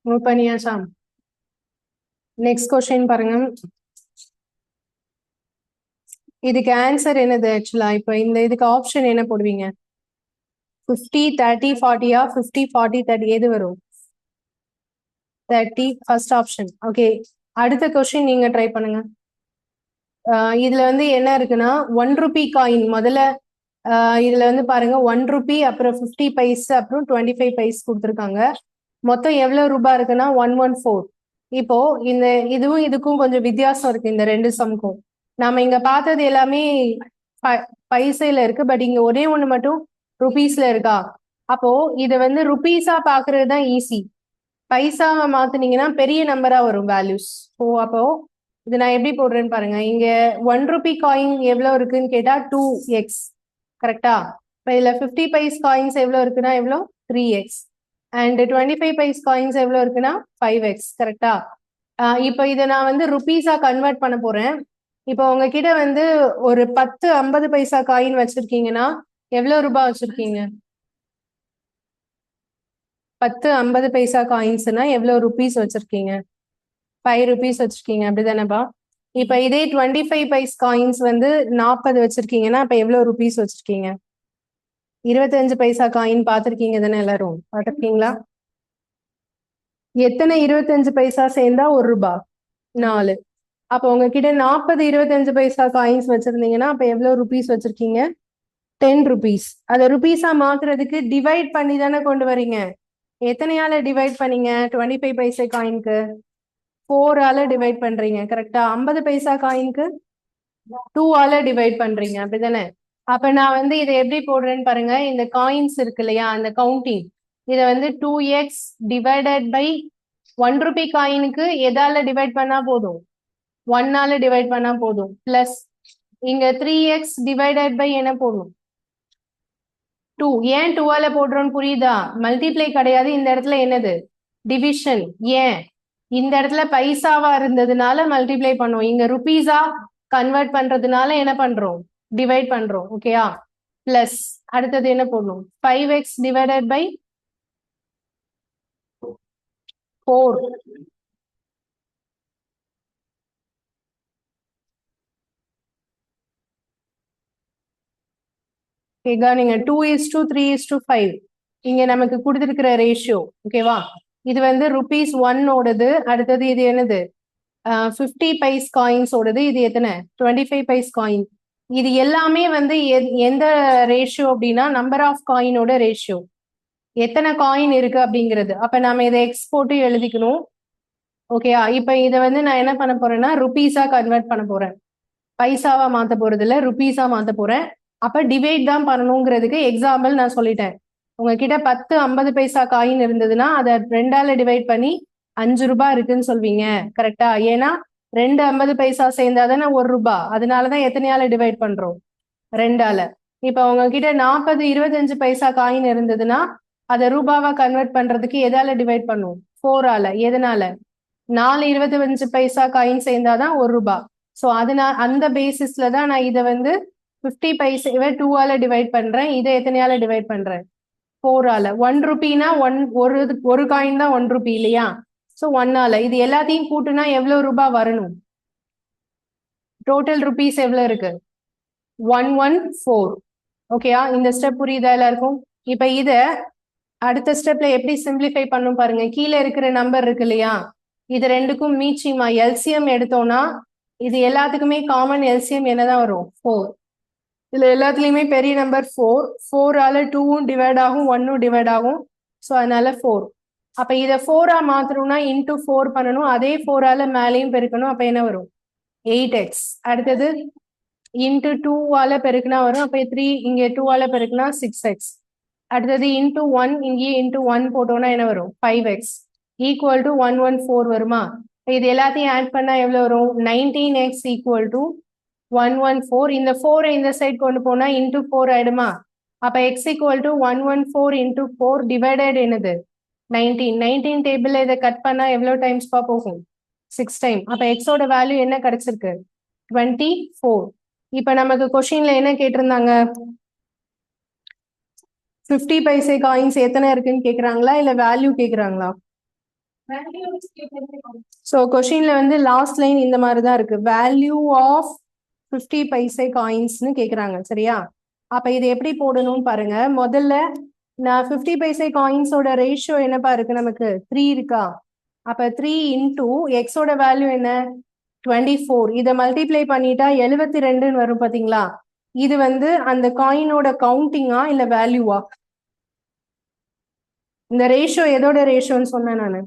நோட் பண்ணியாச்சா? நெக்ஸ்ட் கொஸ்டின் பாருங்க. இதுக்கு ஆன்சர் என்னது ஆக்சுவலா? இப்ப இந்த இதுக்கு ஆப்ஷன் என்ன போடுவீங்க? 50 30 40 50 40 30 எது வரும்? 30 ஃபர்ஸ்ட் ஆப்ஷன். ஓகே, அடுத்த கொஸ்டின் நீங்க ட்ரை பண்ணுங்க. இதுல வந்து என்ன இருக்குன்னா 1 ரூபி காயின் முதல்ல. இதுல வந்து பாருங்க 1 ரூபி, அப்புறம் 50 பைஸ், அப்புறம் 25 பைஸ் கொடுத்துருக்காங்க. மொத்தம் எவ்வளவு ரூபாய் இருக்குன்னா 114. இப்போ இந்த இதுவும் இதுக்கும் கொஞ்சம் வித்தியாசம் இருக்கு, இந்த ரெண்டு சம்க்கும். நாம இங்க பார்த்தது எல்லாமே பைசைல இருக்கு, பட் இங்க ஒரே ஒண்ணு மட்டும் ருபீஸ்ல இருக்கா. அப்போ இதை வந்து ருபீஸா பாக்குறது தான் ஈஸி. பைசாவை மாத்துனீங்கன்னா பெரிய நம்பரா வரும் வேல்யூஸ். ஸோ அப்போ இது நான் எப்படி போடுறேன்னு பாருங்க. இங்க 1 ரூபி காயின் எவ்வளவு இருக்குன்னு கேட்டா 2x, கரெக்டா? இப்போ இதுல 50 பைஸ் காயின்ஸ் எவ்வளவு இருக்குன்னா எவ்வளோ? 3x. அண்ட் 25 பைஸ் காயின்ஸ் எவ்வளவு இருக்குன்னா 5x, கரெக்டா? இப்போ இதை நான் வந்து ருபீஸா கன்வெர்ட் பண்ண போறேன். இப்போ உங்ககிட்ட வந்து ஒரு 10 50 பைசா காயின் வச்சிருக்கீங்கன்னா எவ்வளவு ரூபாய் வச்சிருக்கீங்க? 10 50 பைசா காயின்ஸ்னா எவ்வளவு ருபீஸ் வச்சிருக்கீங்க? 5 ருபீஸ் வச்சிருக்கீங்க, அப்படிதானேப்பா? இப்ப இதே 25 பைஸ் காயின்ஸ் வந்து 40 வச்சிருக்கீங்கன்னா அப்ப எவ்வளவு ருபீஸ் வச்சிருக்கீங்க? 25 பைசா காயின் பார்த்திருக்கீங்க தானே எல்லாரும்? பார்த்திருக்கீங்களா? எத்தனை 25 பைசா சேர்ந்தா 1 ரூபாய்? 4. அப்ப உங்ககிட்ட 40 25 பைசா காயின்ஸ் வச்சிருந்தீங்கன்னா அப்ப எவ்வளவு ருபீஸ் வச்சிருக்கீங்க? 10 ருபீஸ். அதை ருபீஸா மாத்துறதுக்கு டிவைட் பண்ணி தானே கொண்டு வரீங்க. எத்தனையால டிவைட் பண்ணீங்க 25 பைசா காயின்க்கு? 4 ஆல டிவைட் பண்றீங்க, கரெக்டா? 50 பைசா காயின்க்கு 2 ஆல டிவைட் பண்றீங்க, அப்படிதானே? அப்ப நான் வந்து இதை எப்படி போடுறேன்னு பாருங்க. இந்த காயின்ஸ் இருக்கு இல்லையா, அந்த கவுண்டிங், இதை வந்து 2x டிவைடட் பை 1 ரூபி காயினுக்கு எதால டிவைட் பண்ணா போதும்? 1 ஆல டிவைட் பண்ணா போதும். பிளஸ் இங்க 3x டிவைடட் பை என்ன போடணும்? 2. ஏன் 2 ஆல போடுறோம்னு புரியுதா? மல்டிப்ளை கிடையாது இந்த இடத்துல, என்னது? டிவிஷன். ஏன்? இந்த இடத்துல பைசாவா இருந்ததுனால மல்டிப்ளை பண்ணுவோம், இங்க ருபீஸா கன்வெர்ட் பண்றதுனால என்ன பண்றோம்? டிவைட் பண்றோம். ஓகேயா? பிளஸ் அடுத்தது என்ன போடணும்? 5x divided by 4. ஓகேவா? நீங்க 2:3:5 இங்க நமக்கு கொடுத்திருக்கிற ரேஷியோ. ஓகேவா? இது வந்து ருபீஸ் 1 ஓடது. அடுத்தது இது என்னது? 50 பைஸ் காயின்ஸ் ஓடது. இது எத்தனை? 25 பைஸ் காயின். இது எல்லாமே வந்து எந்த ரேஷியோ அப்படின்னா நம்பர் ஆஃப் காயினோட ரேஷியோ. எத்தனை காயின் இருக்கு அப்படிங்கிறது. அப்ப நாம இதை எக்ஸ் போட்டு எழுதிக்கணும். ஓகேயா? இப்ப இதை வந்து நான் என்ன பண்ண போறேன்னா ருபீஸா கன்வெர்ட் பண்ண போறேன். பைசாவா மாத்த போறது இல்ல, ருபீஸா மாத்த போறேன். அப்ப டிவைட் தான் பண்ணணுங்கிறதுக்கு எக்ஸாம்பிள் நான் சொல்லிட்டேன். உங்ககிட்ட 10 50 பைசா காயின் இருந்ததுன்னா அதை 2ஆல டிவைட் பண்ணி 5 ரூபாய் இருக்குன்னு சொல்வீங்க, கரெக்டா? ஏன்னா 2 50 பைசா சேர்ந்தாதானே 1 ரூபாய். அதனாலதான் எத்தனையால டிவைட் பண்றோம்? 2ஆல. இப்ப உங்ககிட்ட 40 25 பைசா காயின் இருந்ததுன்னா அதை ரூபாவா கன்வெர்ட் பண்றதுக்கு எதால டிவைட் பண்ணும்? 4 ஆல. எதனால? 4 25 பைசா காயின் சேர்ந்தாதான் 1 ரூபாய். ஸோ அதனால அந்த பேசிஸ்ல தான் நான் இதை வந்து 50 பைசாவை 2 ஆல டிவைட் பண்றேன். இதை எத்தனையால டிவைட் பண்றேன்? 4 ஆல. 1 ருபினா ஒரு காயின் தான் 1 ரூபி இல்லையா? ஸோ 1 ஆல. இது எல்லாத்தையும் கூட்டுனா எவ்வளவு ரூபாய் வரணும்? டோட்டல் ருபீஸ் எவ்வளவு இருக்கு? 114. ஓகேயா? இந்த ஸ்டெப் புரியுதா எல்லாருக்கும்? இப்ப இத அடுத்த ஸ்டெப்ல எப்படி சிம்பிளிஃபை பண்ணும் பாருங்க. கீழே இருக்கிற நம்பர் இருக்கு இல்லையா, இது ரெண்டுக்கும் மீச்சிமா எல்சிஎம் எடுத்தோம்னா இது எல்லாத்துக்குமே காமன் எல்சிஎம் என்னதான் வரும்? 4. இதுல எல்லாத்துலயுமே பெரிய நம்பர் 4. 4 ஆல 2வும் டிவைட் ஆகும், 1ம் டிவைட் ஆகும். ஸோ அதனால 4. அப்ப இதை 4ஆ மாத்தணும்னா இன்டூ 4 பண்ணணும். அதே 4 ஆல மேலையும் பெருக்கணும். அப்ப என்ன வரும்? 8x. அடுத்தது இன்டூ 2 ஆல பெருக்குனா வரும். அப்ப 3 இங்க 2 ஆல பெருக்குனா 6x. அடுத்தது இன்டூ 1, இங்கேயே இன்டூ 1 போட்டோம்னா என்ன வரும்? 5x ஈக்குவல் டு 114 வருமா? இது எல்லாத்தையும் ஆட் பண்ணா எவ்வளவு வரும்? 19x equal to 114. இந்த 4 இந்த சைட் கொண்டு போனா இன்டூ 4 ஆயிடுமா? அப்ப x equal to 114 into 4 divided என்னது? 19. 19 டேபிள்ல இதை கட் பண்ணா எவ்வளவு டைம்ஸ் போகும்? 6 டைம். அப்ப x ஓட வேல்யூ என்ன கிடைச்சிருக்கு? 24. இப்ப நமக்கு கொஸ்டின்ல என்ன கேட்டிருந்தாங்க? 50 பைசே காயின்ஸ் எத்தனை இருக்குன்னு கேக்குறாங்களா இல்ல வேல்யூ கேக்குறாங்களா? ஸோ கொஸ்டின்ல வந்து லாஸ்ட் லைன் இந்த மாதிரி தான் இருக்கு, வேல்யூ ஆஃப் 50 பைசே காயின்ஸ்னு கேக்குறாங்க சரியா? அப்ப இது எப்படி போடணும்னு பாருங்க. முதல்ல நான் 50 பைசே காயின்ஸோட ரேஷியோ என்னப்பா இருக்கு, நமக்கு 3 இருக்கா? அப்ப 3 இன்டூ எக்ஸோட வேல்யூ என்ன, 24. இதை மல்டிப்ளை பண்ணிட்டா 72 வரும் பாத்தீங்களா? இது வந்து அந்த காயினோட கவுண்டிங்கா இல்ல வேல்யூவா? இந்த ரேஷியோ எதோட ரேஷியோன்னு சொன்னேன் நானு,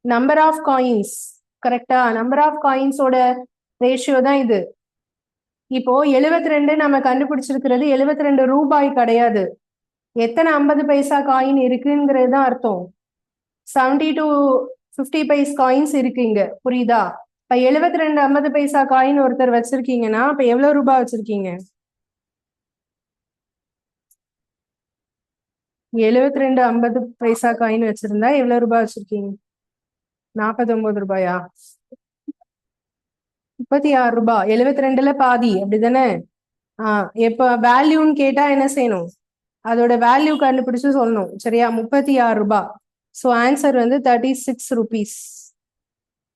நம்பர் ஆஃப் காயின்ஸ். கரெக்டா? நம்பர் ஆஃப் காயின்ஸோட ரேஷியோ தான் இது. இப்போ 72 நம்ம கண்டுபிடிச்சிருக்கிறது 72 ரூபாய் கிடையாது, எத்தனை 50 பைசா காயின் இருக்குங்கிறது தான் அர்த்தம். 70 to 50 பைஸ் காயின்ஸ் இருக்கு இங்க, புரியுதா? இப்ப 72 50 பைசா காயின் ஒருத்தர் வச்சிருக்கீங்கன்னா அப்ப எவ்வளவு ரூபாய் வச்சிருக்கீங்க? 72 50 பைசா காயின் வச்சிருந்தா எவ்வளவு ரூபாய் வச்சிருக்கீங்க? 49 ரூபாயா? 36 ரூபாய். 72ல பாதி, அப்படிதானே? எப்ப வேல்யூன்னு கேட்டா என்ன செய்யணும், அதோட வேல்யூ கண்டுபிடிச்சு சொல்லணும் சரியா? 36 ரூபாய். ஸோ ஆன்சர் வந்து 36 ருபீஸ்.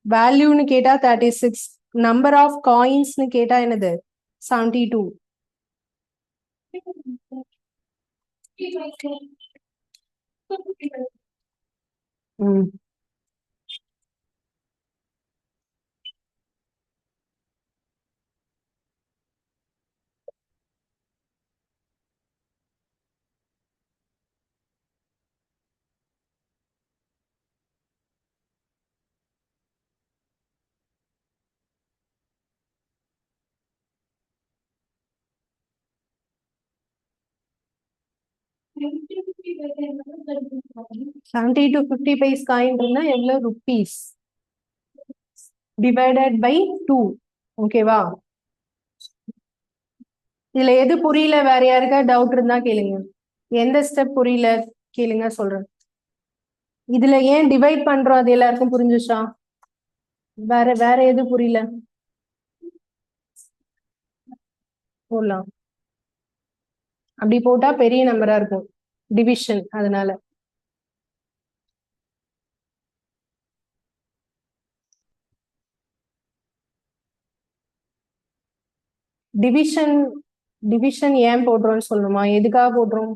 வேல்யூன்னு கேட்டா 36, நம்பர் ஆஃப் காயின்ஸ்னு கேட்டா என்னது, 72. ம் 70 to 50 பைஸ் காயின் இருந்தா எவ்வளவு ருபீஸ் டிவைடட் பை 2. ஓகேவா? இதுல எது புரியல, வேற யாருக்கா டவுட் இருந்தா கேளுங்க. எந்த ஸ்டெப் புரியல கேளுங்க, சொல்றேன். இதுல ஏன் டிவைட் பண்றோம் அது எல்லாருக்கும் புரிஞ்சுச்சா? வேற வேற எது புரியல போடலாம். அப்படி போட்டா பெரிய நம்பரா இருக்கும், டிவிஷன், அதனால. டிவிஷன் டிவிஷன் ஏன் போடுறோம்னு சொல்லணுமா, எதுக்காக போடுறோம்?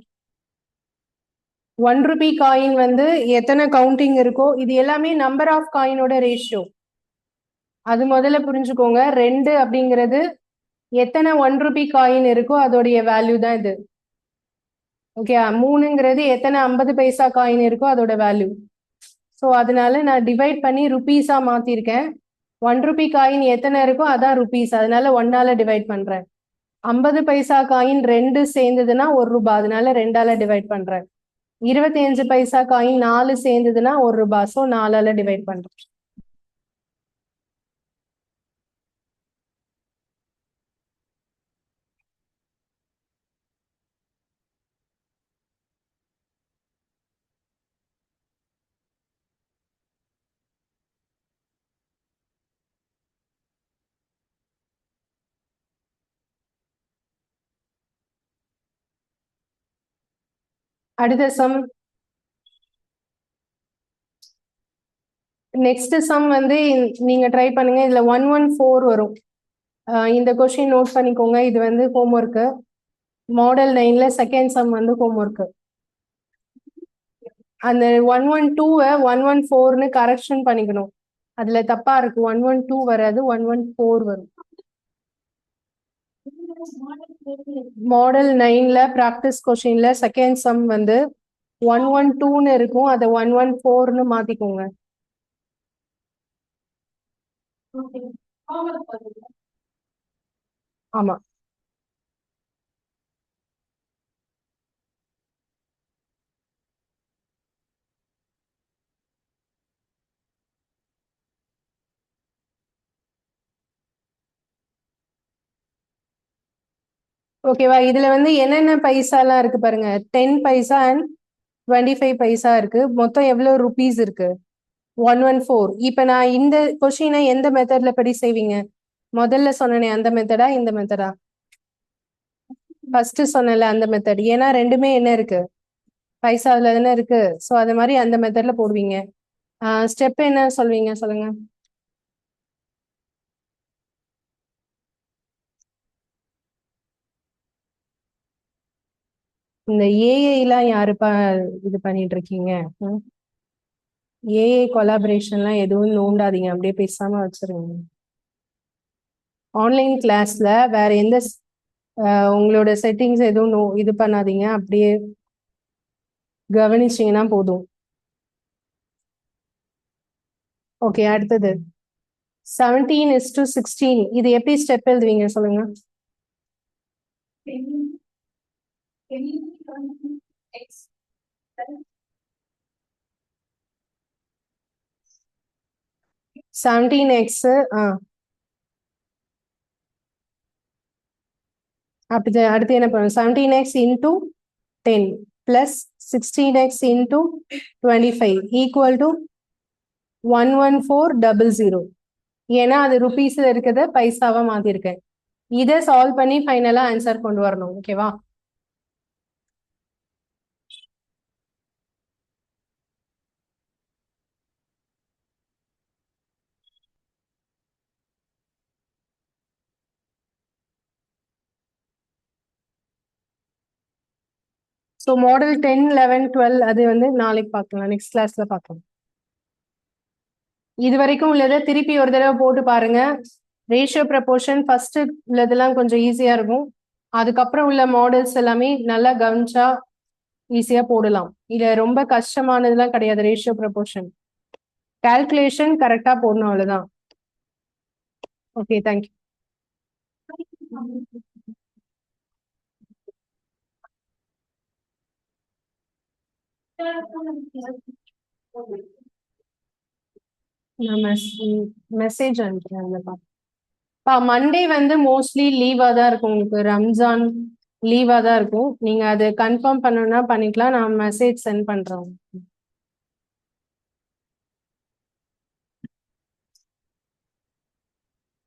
1 ரூபி காயின் வந்து எத்தனை கவுண்டிங் இருக்கோ, இது எல்லாமே நம்பர் ஆஃப் காயினோட ரேஷியோ, அது முதல்ல புரிஞ்சுக்கோங்க. 2 அப்படிங்கிறது எத்தனை 1 ரூபி காயின் இருக்கோ அதோடைய வேல்யூ தான் இது. ஓகே, 3ங்கிறது எத்தனை 50 பைசா காயின் இருக்கோ அதோட வேல்யூ. ஸோ அதனால நான் டிவைட் பண்ணி ருபீஸா மாத்திருக்கேன். 1 ரூபி காயின் எத்தனை இருக்கோ அதான் ருபீஸ், அதனால 1ஆல டிவைட் பண்றேன். 50 பைசா காயின் 2 சேர்ந்ததுன்னா 1 ரூபாய், அதனால 2ஆல டிவைட் பண்றேன். 25 பைசா காயின் 4 சேர்ந்ததுன்னா 1 ரூபாய், ஸோ 4ஆல டிவைட் பண்றேன். அடுத்த சம், நெக்ஸ்ட் சம் வந்து நீங்க ட்ரை பண்ணுங்க. இதுல 114 வரும். இந்த கொஸ்டின் நோட் பண்ணிக்கோங்க, இது வந்து ஹோம்ஒர்க்கு. மாடல் 9ல செகண்ட் சம் வந்து ஹோம்ஒர்க்கு. அந்த 112 114ன்னு கரெக்ஷன் பண்ணிக்கணும், அதுல தப்பா இருக்கு. 112 வராது, 114 வரும். மாடல் 9ல ப்ராக்டிஸ் கொஸ்டின்ல செகண்ட் சம் வந்து 112ன்னு இருக்கும், அதை 114ன்னு மாத்திக்கோங்க. ஆமா. ஓகேவா? இதுல வந்து என்னென்ன பைசா எல்லாம் இருக்கு பாருங்க, 10 பைசா அண்ட் 25 பைசா இருக்கு. மொத்தம் எவ்வளவு ருபீஸ் இருக்கு, 114. இப்ப நான் இந்த கொஸ்டினை எந்த மெத்தட்ல படி செய்வீங்க? முதல்ல சொன்னனே அந்த மெத்தடா இந்த மெத்தடா? ஃபர்ஸ்ட் சொன்னல அந்த மெத்தட். ஏன்னா ரெண்டுமே என்ன இருக்கு, பைசாவில் தானே இருக்கு. ஸோ அது மாதிரி அந்த மெத்தட்ல போடுவீங்க. ஸ்டெப் என்ன சொல்வீங்க சொல்லுங்க. இந்த ஏஐலாம் யாருப்பா இது பண்ணிட்டு இருக்கீங்க? ஏஐ கொலாபரேஷன்லாம் எதுவும் நோண்டாதீங்க, அப்படியே பேசாம வச்சிருங்க. ஆன்லைன் கிளாஸ்ல வேற எந்த உங்களோட செட்டிங்ஸ் எதுவும் இது பண்ணாதீங்க, அப்படியே கவனிச்சீங்கன்னா போதும். ஓகே, அடுத்தது 17:16. இது எப்படி ஸ்டெப் எழுதுவீங்க சொல்லுங்க. 17x அடுத்து என்ன பண்ணும்? 17x into 10 plus 16x into 25 equal to 11400. ஏன்னா அது ருபீஸ்ல இருக்கிறத பைசாவா மாத்திருக்கேன். இதை சால்வ் பண்ணி ஃபைனலா ஆன்சர் கொண்டு வரணும். ஓகேவா? ஸோ மாடல் 10, 11, 12 அது வந்து நாளைக்கு பார்க்கலாம், நெக்ஸ்ட் கிளாஸ்ல பார்க்கலாம். இது வரைக்கும் உள்ளதை திருப்பி ஒரு தடவை போட்டு பாருங்க. ரேஷியோ ப்ரப்போர்ஷன் ஃபர்ஸ்ட் உள்ளதெல்லாம் கொஞ்சம் ஈஸியா இருக்கும். அதுக்கப்புறம் உள்ள மாடல்ஸ் எல்லாமே நல்லா கவனிச்சா ஈஸியா போடலாம். இது ரொம்ப கஷ்டமானதுலாம் கிடையாது. ரேஷியோ ப்ரப்போர்ஷன் கால்குலேஷன் கரெக்டா போடணும், அவ்வளவுதான். Okay, thank you. நான் மெசேஜ் அனுப்புறேன். மண்டே வந்து மோஸ்ட்லி லீவா தான் இருக்கும், உங்களுக்கு ரம்ஜான் லீவா தான் இருக்கும். நீங்க அது கன்ஃபார்ம் பண்ணணும்னா பண்ணிக்கலாம், நான் மெசேஜ் சென்ட் பண்றேன்.